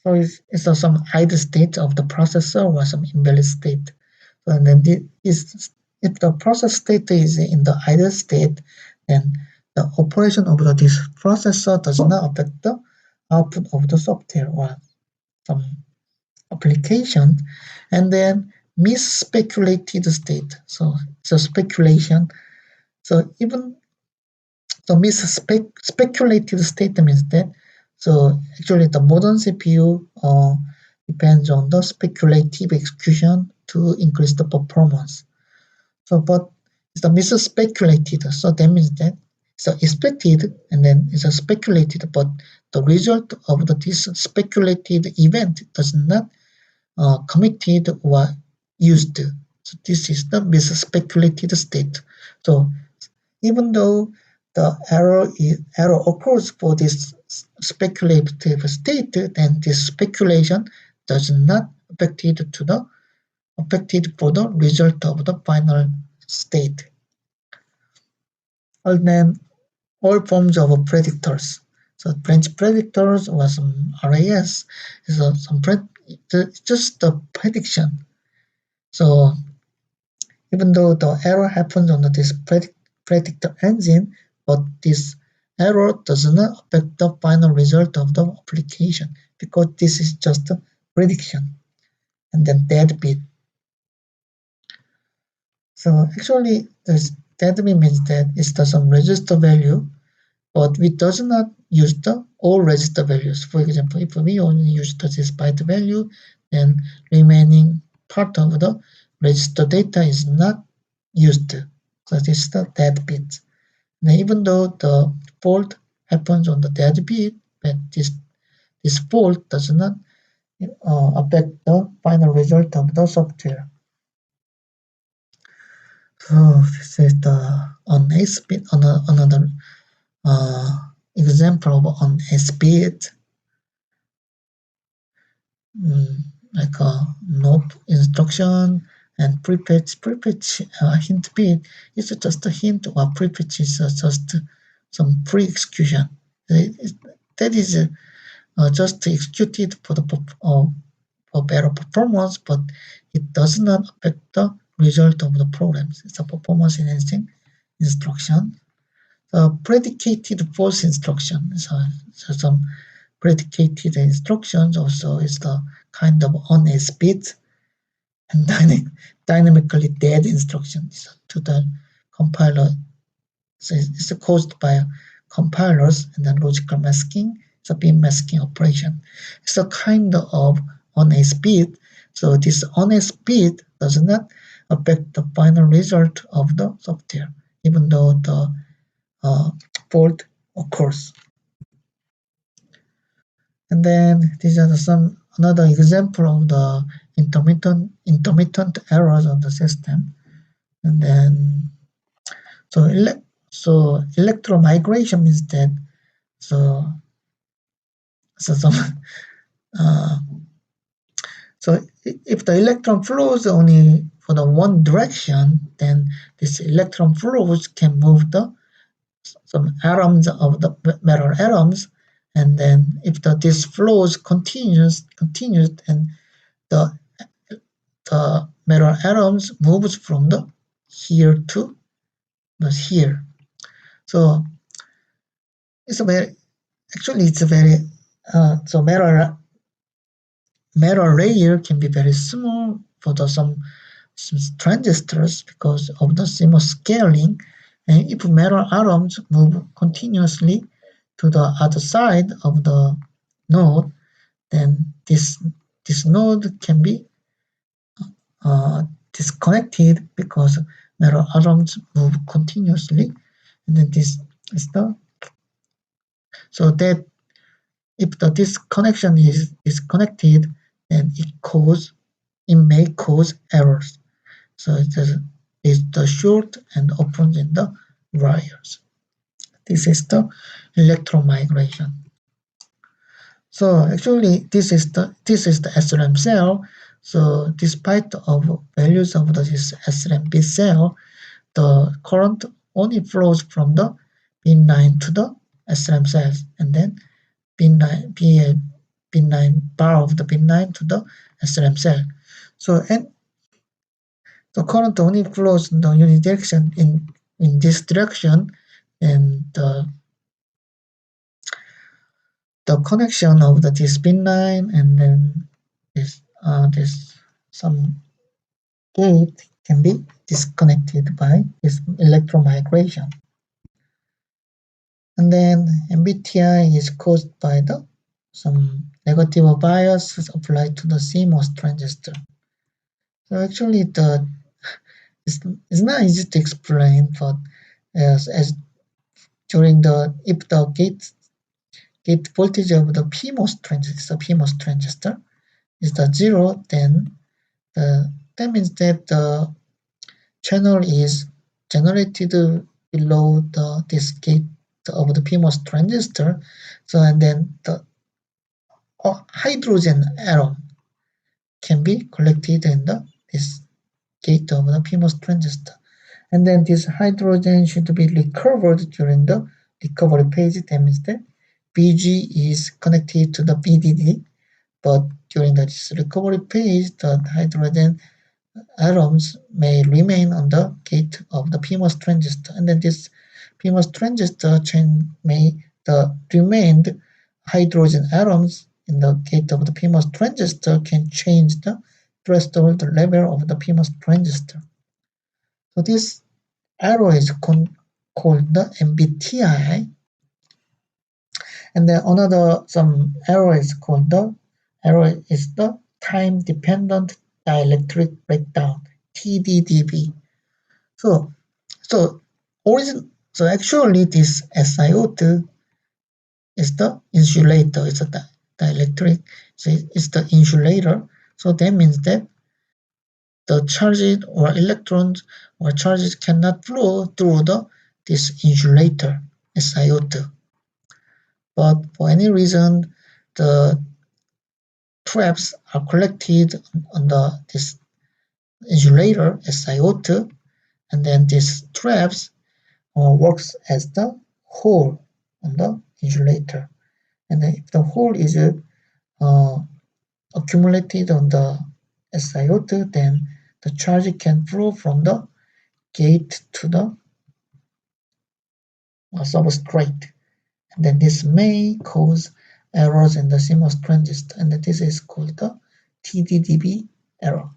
it's some idle state of the processor or some invalid state. So and then if the process state is in the idle state, then the operation of this processor does not affect the output of the software or some application. And then misspeculated state. So it's a speculation. So even the misspeculated state means that, so actually the modern CPU depends on the speculative execution to increase the performance. So but it's a misspeculated, so that means that it's expected and then it's speculated, but the result of this speculated event does not committed or used. So this is the misspeculated state. So even though the error occurs for this speculative state, then this speculation does not affected for the result of the final state. And then all forms of predictors. So branch predictors or some RAS is just the prediction. So even though the error happens on this predictor engine, but this error does not affect the final result of the application because this is just a prediction. And then deadbeat. So actually, this deadbeat means that it's some register value, but we does not use the all register values. For example, if we only use this byte value, then remaining part of the register data is not used. So this is the deadbeat. Now, even though the fault happens on the deadbeat, but this fault does not affect the final result of the software. So this is the on A-speed, another example of on A-speed, like a nope instruction and prefetch hint bit is just a hint, or prefetch is just some pre-execution. That is just executed for for better performance, but it does not affect the result of the programs. It's a performance enhancing instruction. The predicated false instruction. So some predicated instructions also is the kind of on a bit and dynamically dead instructions to the compiler. So it's caused by compilers and then logical masking. It's a bin masking operation. It's a kind of on a bit. So this on a bit does not affect the final result of the software, even though the fault occurs. And then these are another example of the intermittent errors of the system. And then so electromigration means that so if the electron flows only for the one direction, then this electron flows can move some atoms of the metal atoms, and then if this flows continues, and the metal atoms moves from the here to the here. So it's a very so metal layer can be very small for some transistors because of the CMOS scaling. And if metal atoms move continuously to the other side of the node, then this node can be disconnected because metal atoms move continuously, and then this is so that if this connection is disconnected, then it may cause errors. So it's the short and open in the wires. This is the electromigration. So actually, this is the SRAM cell. So despite of values of this SRAM B cell, the current only flows from the pin 9 to the SRAM cells, and then pin 9 bar of the pin 9 to the SRAM cell. So and the current only flows in the unit direction in this direction, and the connection of this pin 9 and then this some gate can be disconnected by this electromigration. And then MBTI is caused by some negative bias applied to the CMOS transistor. So actually it's not easy to explain, but as during if the gate voltage of the PMOS transistor is the 0, then that means that the channel is generated below this gate of the PMOS transistor. So and then the hydrogen atom can be collected in this gate of the PMOS transistor. And then this hydrogen should be recovered during the recovery phase. That means that Bg is connected to the BDD, but during this recovery phase, the hydrogen atoms may remain on the gate of the PMOS transistor, and then this PMOS transistor may the remained hydrogen atoms in the gate of the PMOS transistor can change the threshold level of the PMOS transistor. So this arrow is called the MBTI, and then another some arrow is called the time dependent dielectric breakdown, TDDB. So actually this SiO2 is the insulator, it's a dielectric, so it's the insulator. So that means that the charges or electrons or charges cannot flow through this insulator, SiO2. But for any reason, the traps are collected on this insulator, SiO2, and then these traps works as the hole on the insulator. And then if the hole is accumulated on the SiO2, then the charge can flow from the gate to the substrate. And then this may cause errors in the CMOS transistor, and this is called the TDDB error.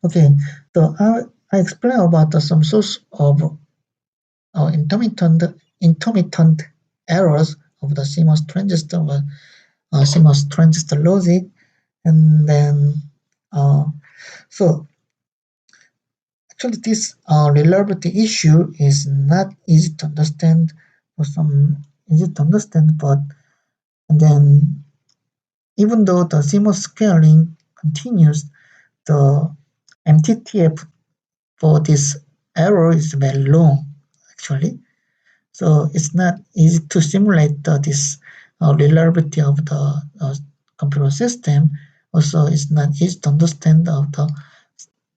Okay, so I explained about some source of intermittent errors of the CMOS transistor or CMOS transistor logic, and then so actually this reliability issue is not easy to understand, but and then even though the CMOS scaling continues, the MTTF for this error is very long actually. So it's not easy to simulate this reliability of the computer system. Also, it's not easy to understand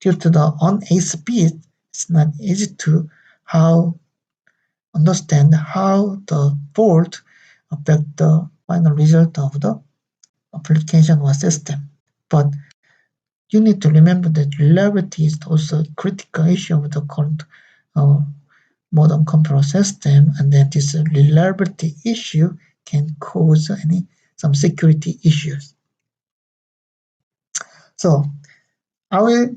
due to the on-A speed. It's not easy to understand how the fault affect the final result of the application or system. But you need to remember that reliability is also a critical issue of the current modern computer system, and then this reliability issue can cause some security issues. So I will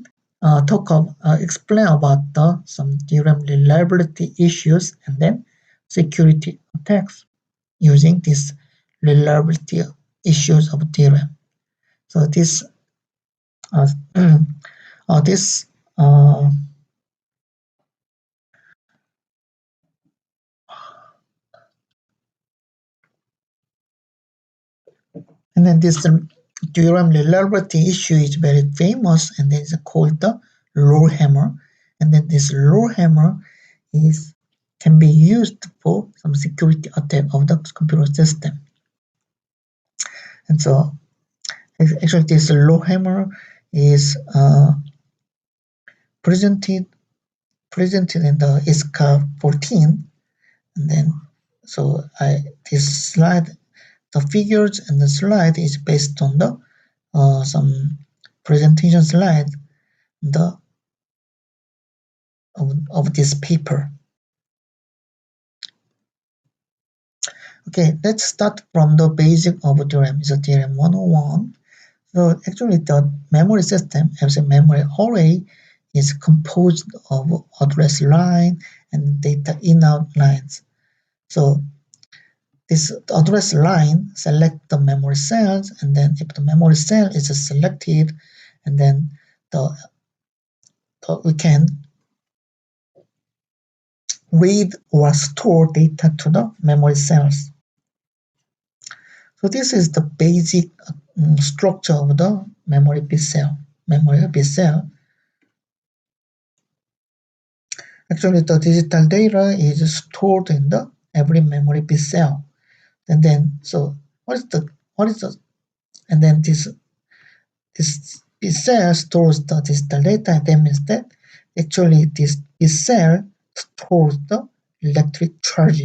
explain about some DRAM reliability issues and then security attacks using these reliability issues of DRAM. So this and then this DRAM reliability issue is very famous, and then it's called the RowHammer. And then this RowHammer can be used for some security attack of the computer system. And so actually this RowHammer is presented in the AAA514, and then so this slide, the figures and the slide is based on the some presentation slide of this paper. Okay, let's start from the basic of DRAM. It's a DRAM 101. So actually the memory system as a memory array is composed of address line and data in-out lines. So this address line select the memory cells, and then if the memory cell is selected, and then we can read or store data to the memory cells. So this is the basic structure of the memory bit cell. Actually, the digital data is stored in the every memory bit cell. And then, so what is the, and then this bit cell stores the digital data. That means that actually this bit cell stores the electric charge.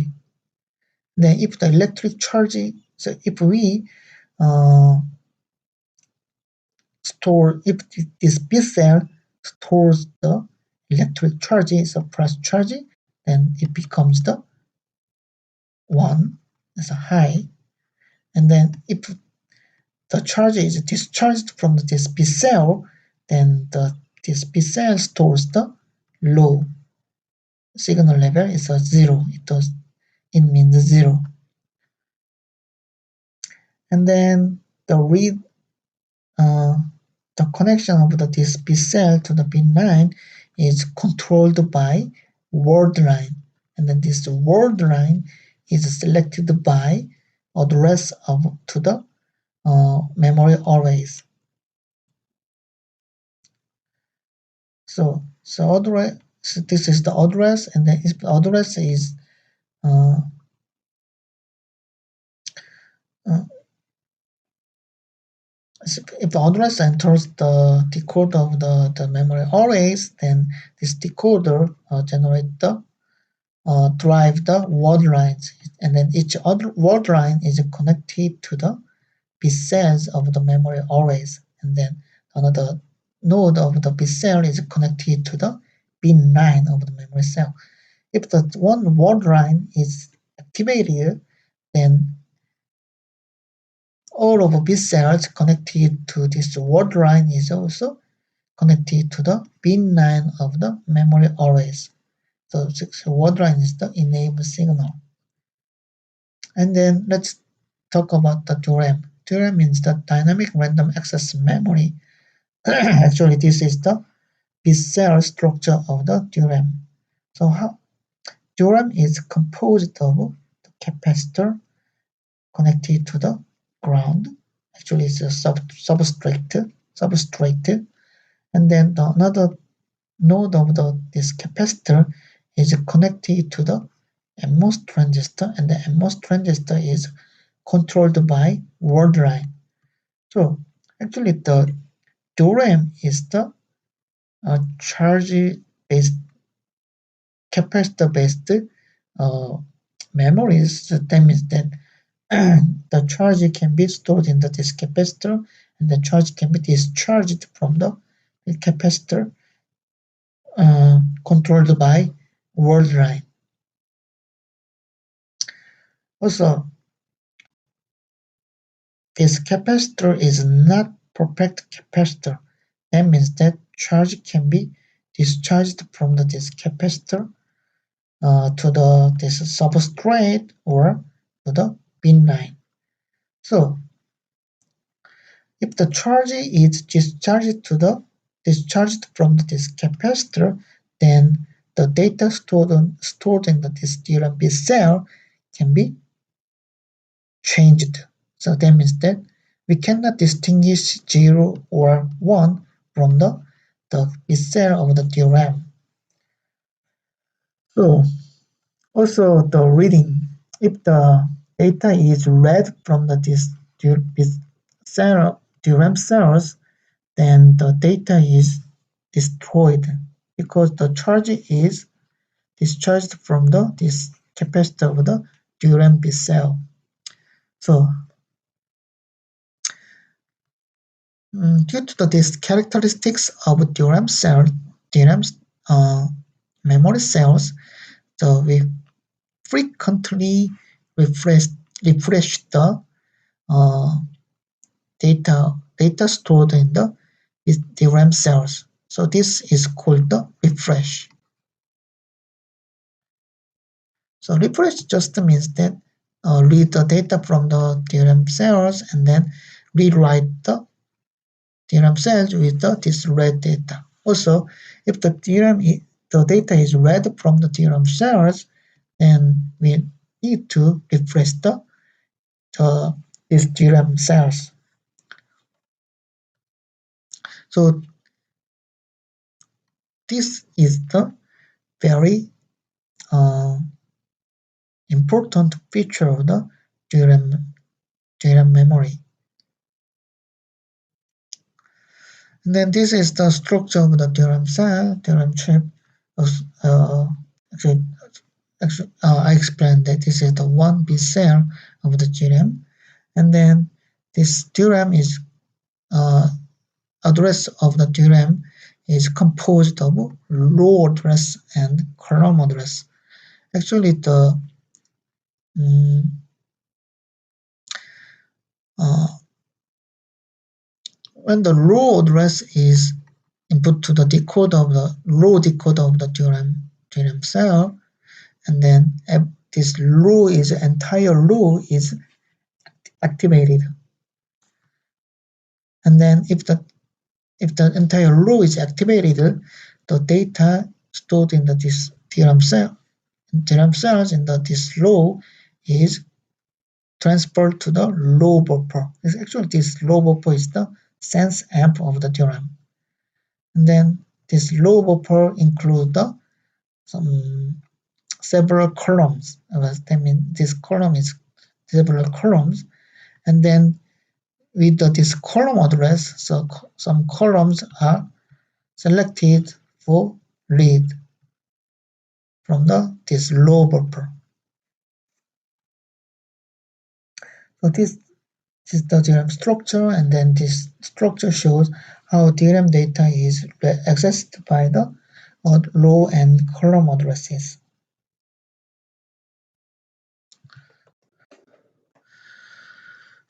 Then if the electric charge, so if we uh, if this bit cell stores the electric charge, so plus charge, then it becomes the 1 as a high. And then if the charge is discharged from this bit cell, then this bit cell stores the low signal level is a 0. It means 0. And then uh, the connection of this bit cell to the bit 9 is controlled by word line. And then this word line is selected by address to the memory arrays. So address. So this is the address, and then if the address is uh, uh, if the address enters the decoder of the memory arrays, then this decoder generate the drive the word lines, and then each other word line is connected to the bit cells of the memory arrays, and then another node of the bit cell is connected to the bit 9 of the memory cell. If the one word line is activated, then all of the bit cells connected to this word line is also connected to the bit 9 of the memory arrays. So word line is the enable signal. And then let's talk about the DRAM. DRAM means the dynamic random access memory. Actually, this is the bit cell structure of the DRAM. So DRAM is composed of the capacitor connected to the ground. Actually, it's a substrate, and then another node of this capacitor is connected to the MOS transistor, and the MOS transistor is controlled by word line. So actually, the DRAM is the charge-based, capacitor-based memories. That means that the charge can be stored in this capacitor, and the charge can be discharged from the capacitor, controlled by word line. Also, this capacitor is not perfect capacitor. That means that charge can be discharged from this capacitor to this substrate or to the pin line. So if the charge is discharged from this capacitor, then the data stored in this DRAM bit cell can be changed. So that means that we cannot distinguish 0 or 1 from the bit cell of the DRAM. So also the reading, if the data is read from this DRAM cells, then the data is destroyed because the charge is discharged from this capacitor of the DRAM bit cell. So due to these characteristics of DRAM memory cells, so we frequently refresh the data stored in the DRAM cells. So this is called the refresh. So refresh just means that read the data from the DRAM cells and then rewrite the DRAM cells with this read data. Also, if the data is read from the DRAM cells, then we need to refresh these DRAM cells. So this is the very important feature of the DRAM memory. And then this is the structure of the DRAM cell, DRAM chip. I explained that this is the 1B cell of the DRAM, and then this DRAM is address of the DRAM is composed of row address and column address. Actually, when the row address is input to the decoder of the row decoder of the DRAM cell, and then this entire row is activated. And then if the entire row is activated, the data stored in this DRAM cells in this row is transferred to the row buffer. Actually, this row buffer is the sense amp of the DRAM. And then this row buffer includes some several columns. That means this column is several columns, and then with this column address, so some columns are selected for read from this row buffer. So this is the DRAM structure, and then this structure shows how DRAM data is accessed by the row and column addresses.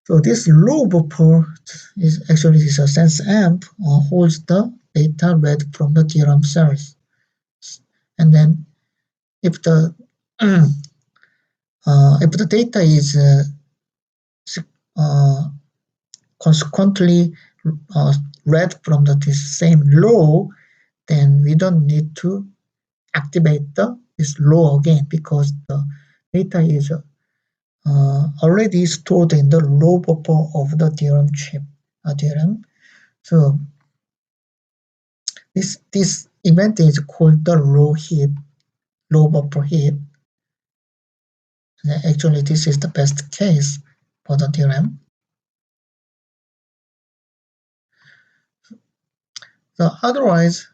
So this row buffer is actually a sense amp holds the data read from the DRAM cells. And then if the data is consequently read from this same row, then we don't need to activate this row again, because the data is already stored in the row buffer of the DRAM chip. DRAM. So this event is called the row buffer heap. And actually, this is the best case for the DRAM. So otherwise,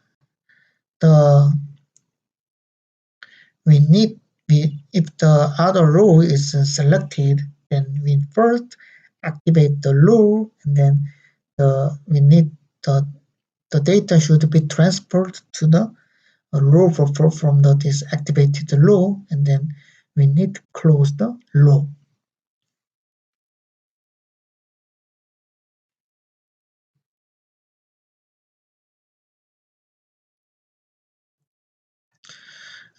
if the other row is selected, then we first activate the row, and then we need the data should be transferred to the row buffer from this activated row, and then we need to close the row.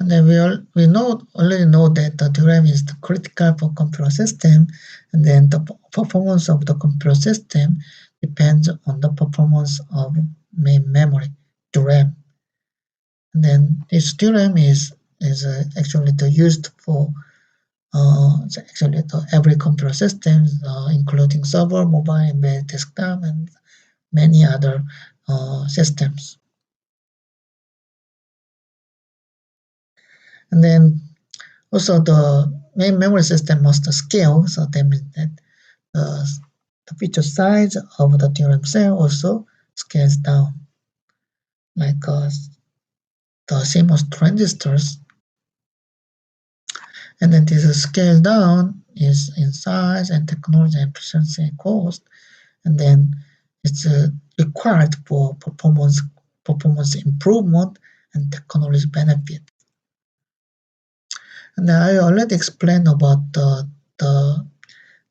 And then we already know that the DRAM is critical for computer system, and then the performance of the computer system depends on the performance of main memory, DRAM. And then this DRAM is actually used for actually every computer system, including server, mobile, embedded desktop, and many other systems. And then also the main memory system must scale, so that means that the feature size of the DRAM cell also scales down, like the CMOS transistors. And then this scale down is in size and technology and efficiency and cost, and then it's required for performance improvement and technology benefit. And I already explained about the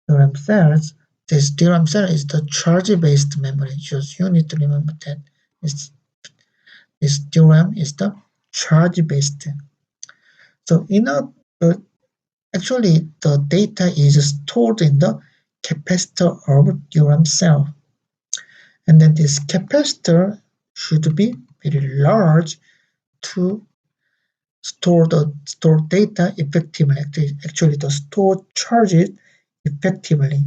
DRAM cells. This DRAM cell is the charge-based memory. Just you need to remember that this DRAM is the charge-based. So actually the data is stored in the capacitor of DRAM cell, and then this capacitor should be very large to store data effectively. Actually, to store charges effectively.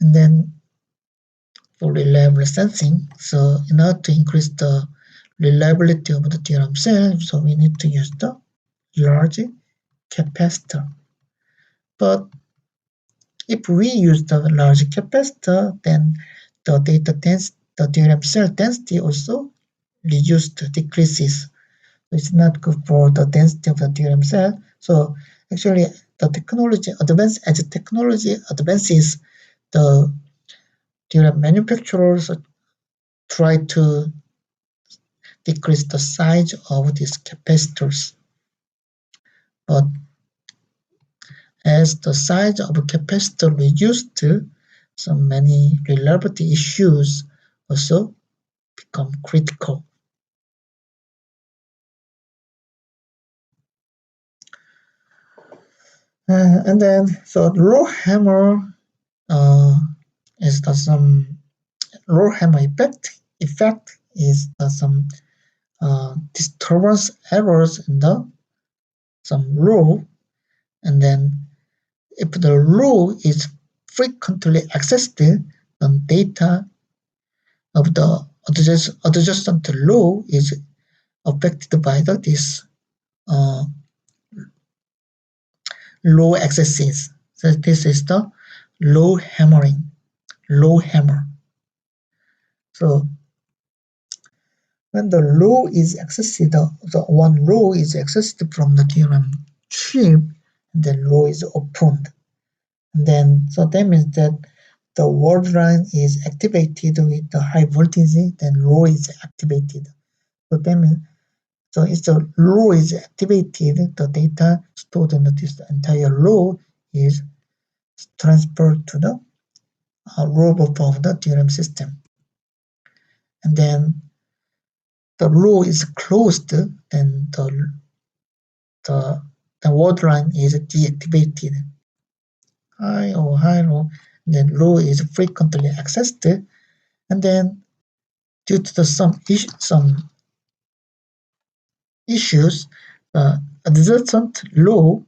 And then for reliable sensing, so in order to increase the reliability of the DRAM cell, so we need to use the large capacitor. But if we use the large capacitor, then the the DRAM cell density also decreases. It's not good for the density of the DRAM cell. So actually, the technology advances, the DRAM manufacturers try to decrease the size of these capacitors. But as the size of a capacitor reduced, so many reliability issues also become critical. And then, so RowHammer is some RowHammer effect is some disturbance errors in the some row, and then if the row is frequently accessed, then data of the adjacent row is affected by this row accesses. So this is the RowHammer. So when the row is accessed, the one row is accessed from the DRAM chip, and then row is opened. And then, so that means that the word line is activated with the high voltage, then row is activated. So that means, so if the row is activated, the data stored in this entire row is transferred to the row buffer of the DRAM system. And then the row is closed, then the word line is deactivated. High or high low, then row is frequently accessed, and then due to some issues, adjacent row,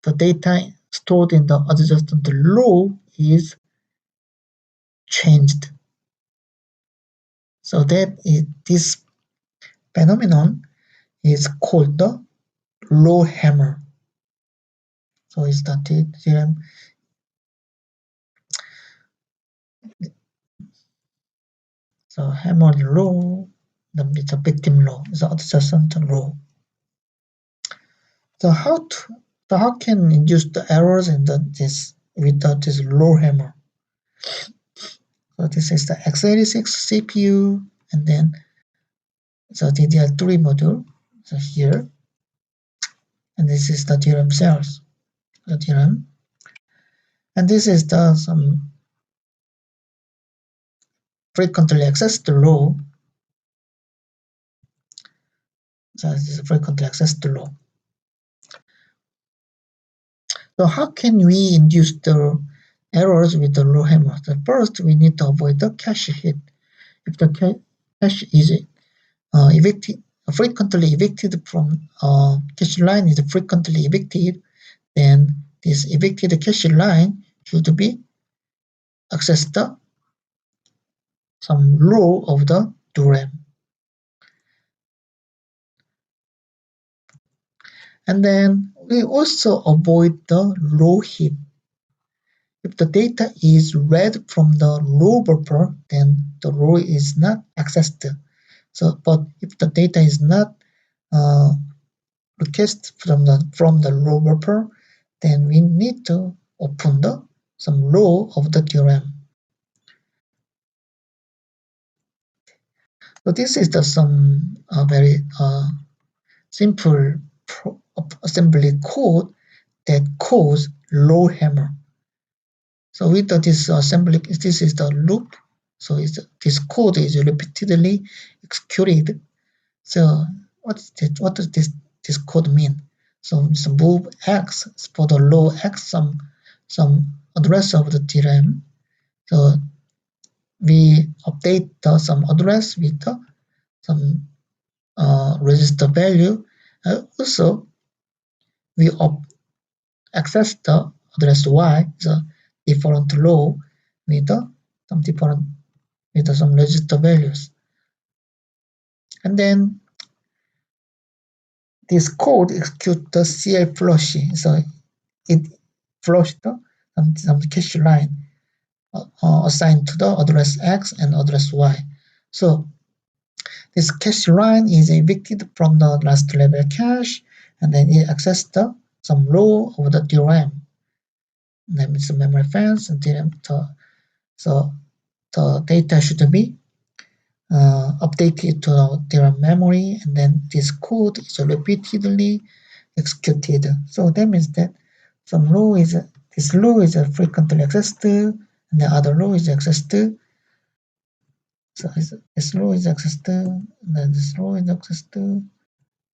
the data stored in the adjacent row is changed. So this phenomenon is called the RowHammer. So it's the DRAM. So hammer row, then it's a victim row, it's adjacent row. So how can induce the errors in this without this RowHammer? So this is the x86 CPU, and then the DDR3 module. So here, and this is the DRAM cells, the DRAM, and this is the some frequently accessed row. So this is frequently accessed row. So how can we induce the errors with the RowHammer? So first, we need to avoid the cache hit. If the cache is frequently evicted from cache line is frequently evicted, then this evicted cache line should be accessed some row of the DRAM. And then we also avoid the row hit. If the data is read from the row buffer, then the row is not accessed. So, but if the data is not requested from the row buffer, then we need to open some row of the DRAM. So this is some very simple assembly code that calls RowHammer. So with this assembly, this is the loop. So this code is repeatedly executed. So what does this code mean? So move x for the row x some address of the DRAM. So we update some address with some register value. Also, we access the address y, the different row with some register values. And then this code executes the CL flush. So it flushed some cache line assigned to the address X and address Y. So this cache line is evicted from the last level cache, and then it accessed some row of the DRAM. That means the memory fence and DRAM. So the data should be updated to the DRAM memory, and then this code is repeatedly executed. So that means that this row is frequently accessed, and the other row is accessed. So this row is accessed, and then this row is accessed, and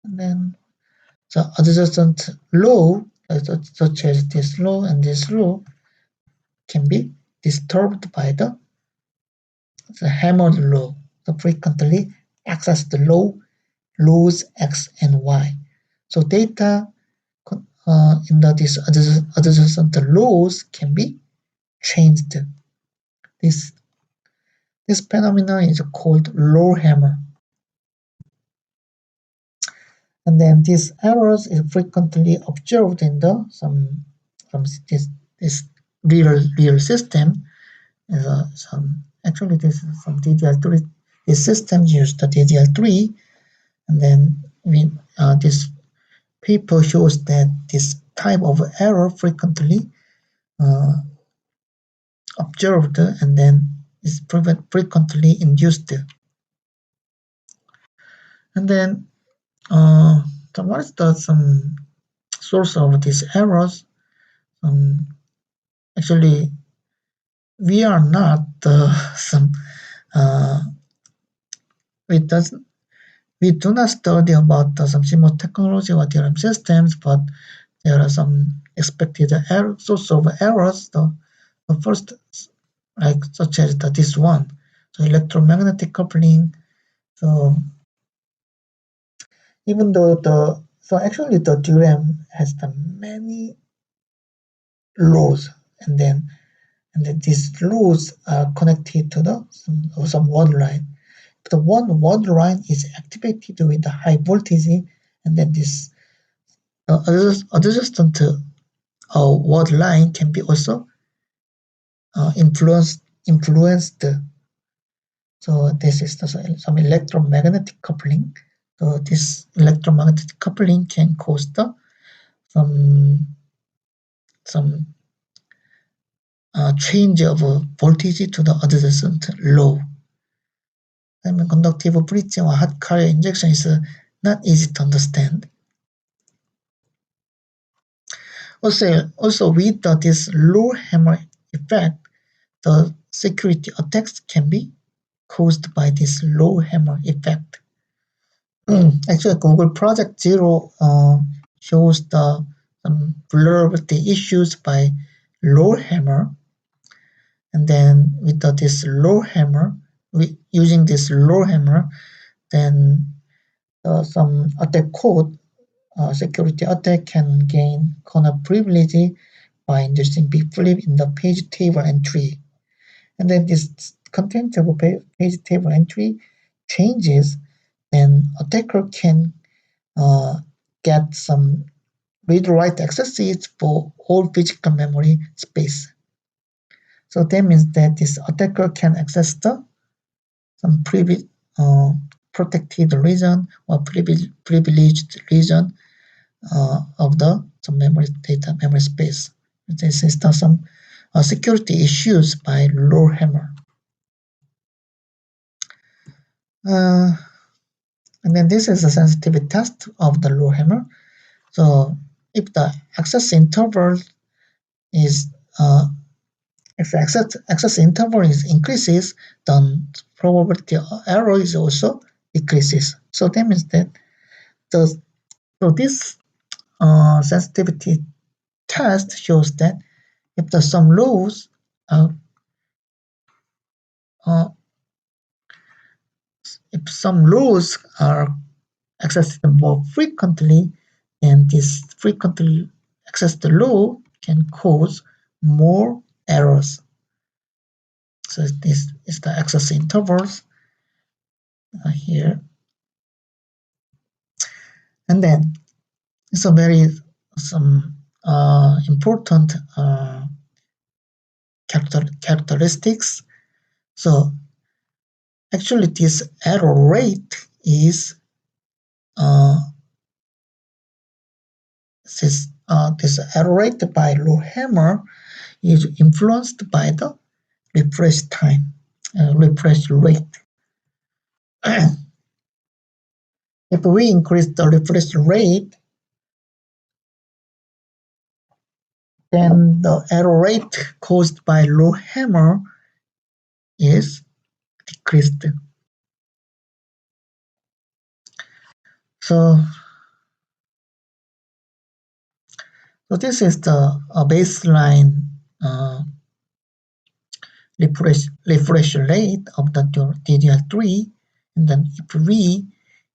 then so adjacent row such as this row and this row can be disturbed by the hammered row. So frequently accessed rows X and Y. So data in these adjacent rows can be changed. This phenomenon is called RowHammer. And then these errors is frequently observed in some this real system. Actually this is some DDR3. This system used the DDR3, and then this paper shows that this type of error frequently observed and then is frequently induced. And then so what is some source of these errors? Actually, we are not we do not study about some CMOS technology or DRAM systems, but there are some expected source of errors. The first, like such as this one, so electromagnetic coupling. So even though actually the DRAM has the many rows, and then these rows are connected to some word line. The one word line is activated with the high voltage, and then this adjacent word line can be also influenced. So this is some electromagnetic coupling. So this electromagnetic coupling can cause some change of voltage to the adjacent row. Conductive bridging or hot carrier injection is not easy to understand. Also with this RowHammer effect, the security attacks can be caused by this RowHammer effect. Actually, Google Project Zero shows some vulnerability issues by RowHammer, and then with this RowHammer, using this RowHammer, then some attack code security attack can gain corner privilege by inducing big flip in the page table entry. And then this content of page table entry changes, then attacker can get some read-write accesses for all physical memory space. So that means that this attacker can access some protected region or privileged region of some memory space. This is some security issues by RowHammer. And then this is a sensitivity test of the RowHammer. So if the access interval is increases, then probability of error is also decreases. So that means that this sensitivity test shows that if some rows are accessed more frequently, then this frequently accessed row can cause more errors. So this is the access intervals here. And then it's a very important characteristics. So actually this error rate is this error rate by RowHammer is influenced by the refresh time, refresh rate. If we increase the refresh rate, then the error rate caused by RowHammer is decreased. So this is the baseline refresh rate of the DDR3, and then if we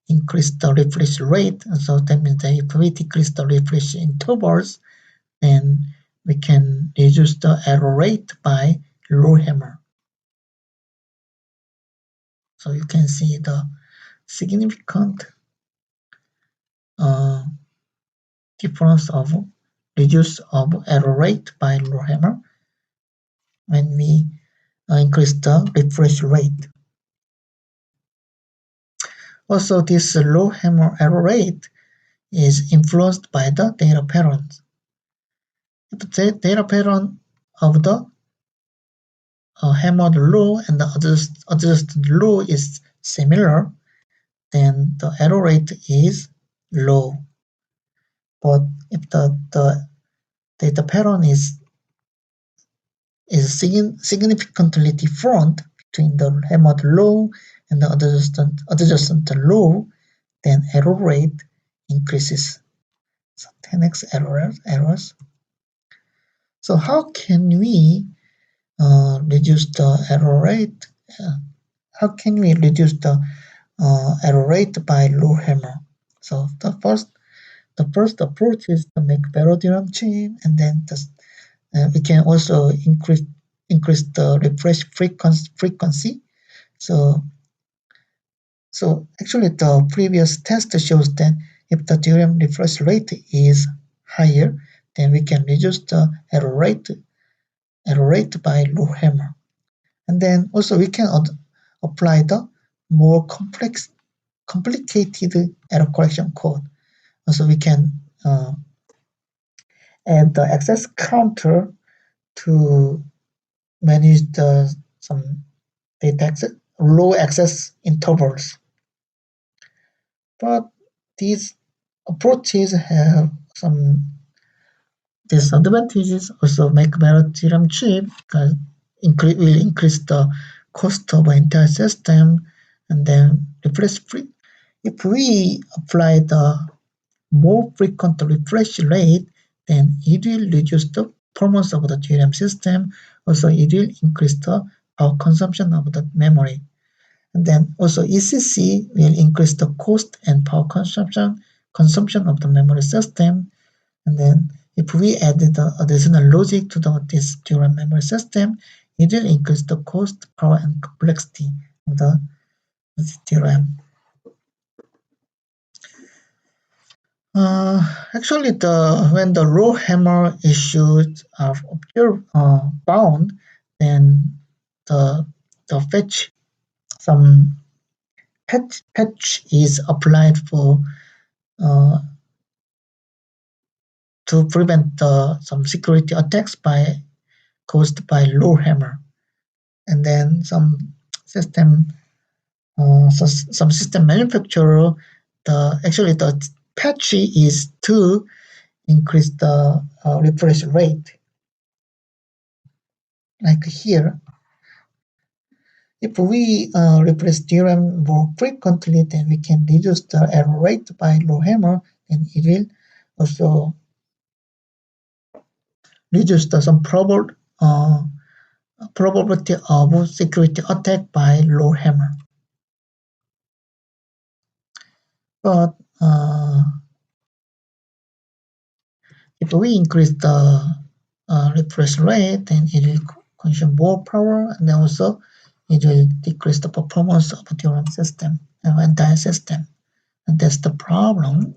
increase the refresh rate, so that means that if we decrease the refresh intervals, then we can reduce the error rate by RowHammer. So you can see the significant difference of reduce of error rate by RowHammer when we increase the refresh rate. Also, this RowHammer error rate is influenced by the data patterns. If the data pattern of the hammered row and the adjusted row is similar, then the error rate is low. But if the data pattern is significantly different between the hammered row and the adjacent row, then error rate increases. So 10x errors. So how can we reduce the error rate? How can we reduce the error rate by RowHammer? So the first approach is to make better DRAM chip, and then we can also increase the refresh frequency. So actually the previous test shows that if the DRAM refresh rate is higher, then we can reduce the error rate by RowHammer. And then also we can apply the more complicated error correction code. Also we can add the access counter to manage some low access intervals. But these approaches have some disadvantages. Also make better DRAM chip because will increase the cost of the entire system, and then refresh free. If we apply the more frequent refresh rate, then it will reduce the performance of the DRAM system. Also, it will increase the power consumption of the memory. And then also ECC will increase the cost and power consumption of the memory system. And then if we add the additional logic to this DRAM memory system, it will increase the cost, power, and complexity of the DRAM. Actually, when the RowHammer issues are found, then the some patch is applied for to prevent some security attacks caused by RowHammer, and then some system manufacturer actually the patch is to increase the refresh rate. Like here, if we refresh DRAM more frequently, then we can reduce the error rate by RowHammer, and it will also reduce some probability of security attack by RowHammer. But if we increase the refresh rate, then it will consume more power, and then also it will decrease the performance of the DRAM system, entire system, and that's the problem.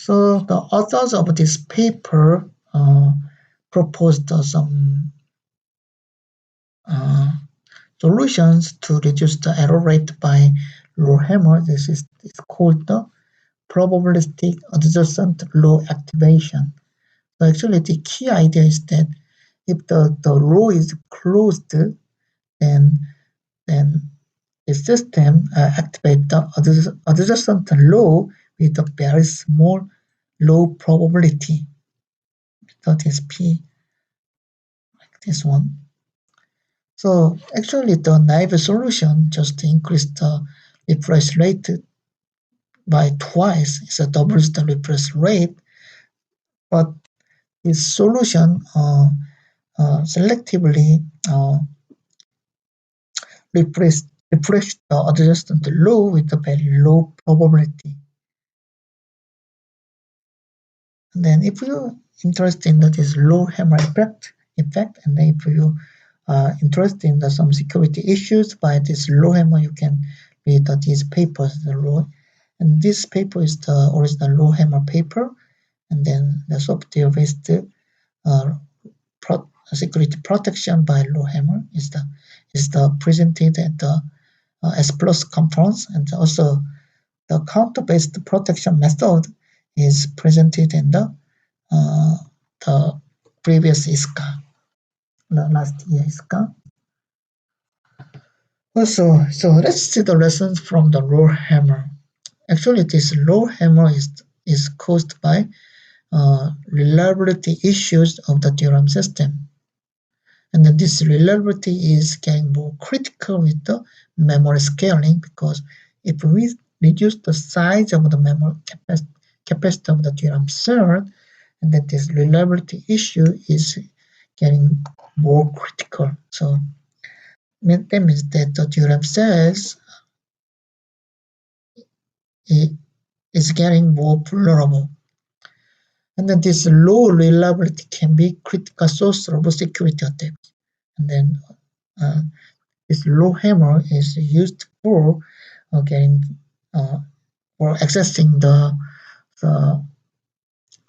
So the authors of this paper proposed some solutions to reduce the error rate by RowHammer. This is called the probabilistic adjacent row activation. So actually the key idea is that if the row is closed, then the system activates the adjacent row with a very small low probability. That is P, like this one. So actually the naive solution just increased the refresh rate by twice. It's a doubles the refresh rate, but this solution selectively refresh the adjacent row with a very low probability. And then if you're interested in this RowHammer effect, and then if you are interested in some security issues by this RowHammer, you can read these papers. And this paper is the original RowHammer paper, and then the software-based security protection by RowHammer is the presented at the S Plus conference, and also the counter-based protection method is presented in the previous ISCA, the last year ISCA. Also, so let's see the lessons from the RowHammer. Actually, this RowHammer is caused by reliability issues of the DRAM system. And then this reliability is getting more critical with the memory scaling, because if we reduce the size of the memory capacity of the DRAM cell, and then this reliability issue is getting more critical. So that means that the DRAM cells is getting more vulnerable. And then this low reliability can be critical source of security attacks. And then this RowHammer is used for for accessing the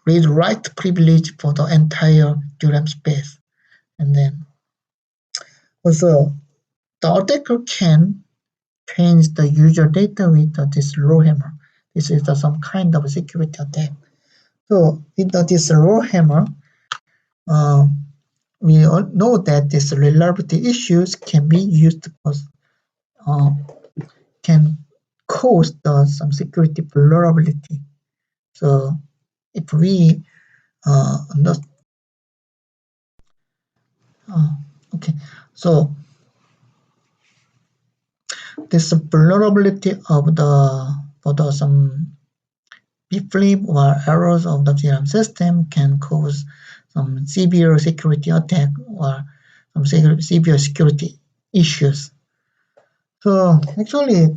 read-write privilege for the entire DRAM space. And then also the attacker can change the user data with this RowHammer. This is some kind of security attack. So with this RowHammer, we all know that these reliability issues can be used can cause some security vulnerability. So if we so this vulnerability of some bflip or errors of the DRAM system can cause some severe security attack or some severe security issues. So actually,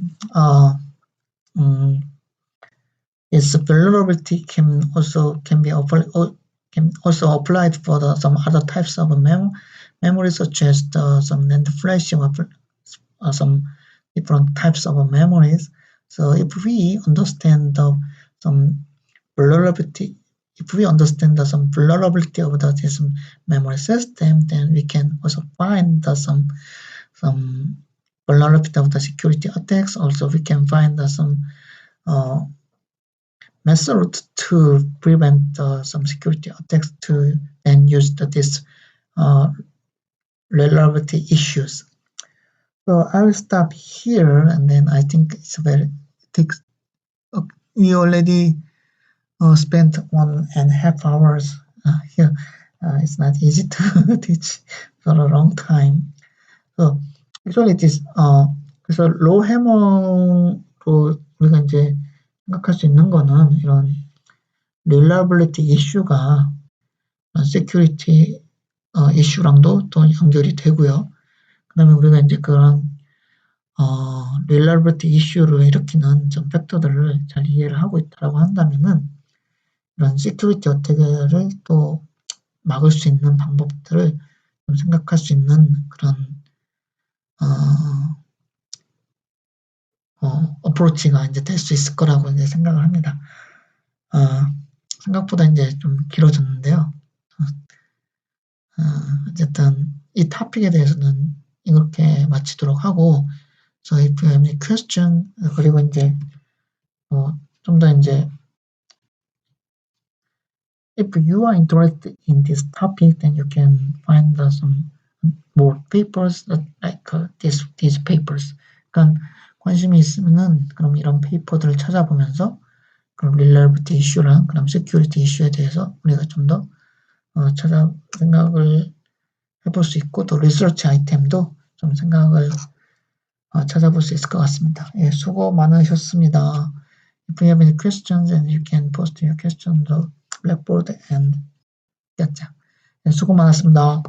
this vulnerability can also applied for some other types of memory, such as some NAND flash or some different types of memories. So if we understand some vulnerability, some vulnerability of this memory system, then we can also find some vulnerability of the security attacks. Also, we can find some methods to prevent some security attacks to then use this reliability issues. So I will stop here, and then I think we already spent 1.5 hours here. It's not easy to teach for a long time. So actually this 그래서 RowHammer로 우리가 이제 생각할 수 있는 거는 이런 reliability 이슈가 security 이슈랑도 또 연결이 되고요. 그다음에 우리가 이제 그런 reliability 이슈를 일으키는 좀 팩터들을 잘 이해를 하고 있다라고 한다면은 이런 security 어택을 또 막을 수 있는 방법들을 좀 생각할 수 있는 그런 어프로치가 이제 될 수 있을 거라고 이제 생각을 합니다. 생각보다 이제 좀 길어졌는데요. 어쨌든 이 토픽에 대해서는 이렇게 마치도록 하고, so if you have any question, 그리고 이제 좀 더 이제 if you are interested in this topic, then you can find some more papers like these papers. 그러니까 관심이 있으면은 그럼 이런 페이퍼들을 찾아보면서 그럼 reliability issue랑 그럼 security issue에 대해서 우리가 좀 더 찾아 생각을 해볼 수 있고 또 리서치 아이템도 좀 생각을 찾아볼 수 있을 것 같습니다. 예, 수고 많으셨습니다. If you have any questions, then you can post your questions on the blackboard and 네, 수고 많았습니다.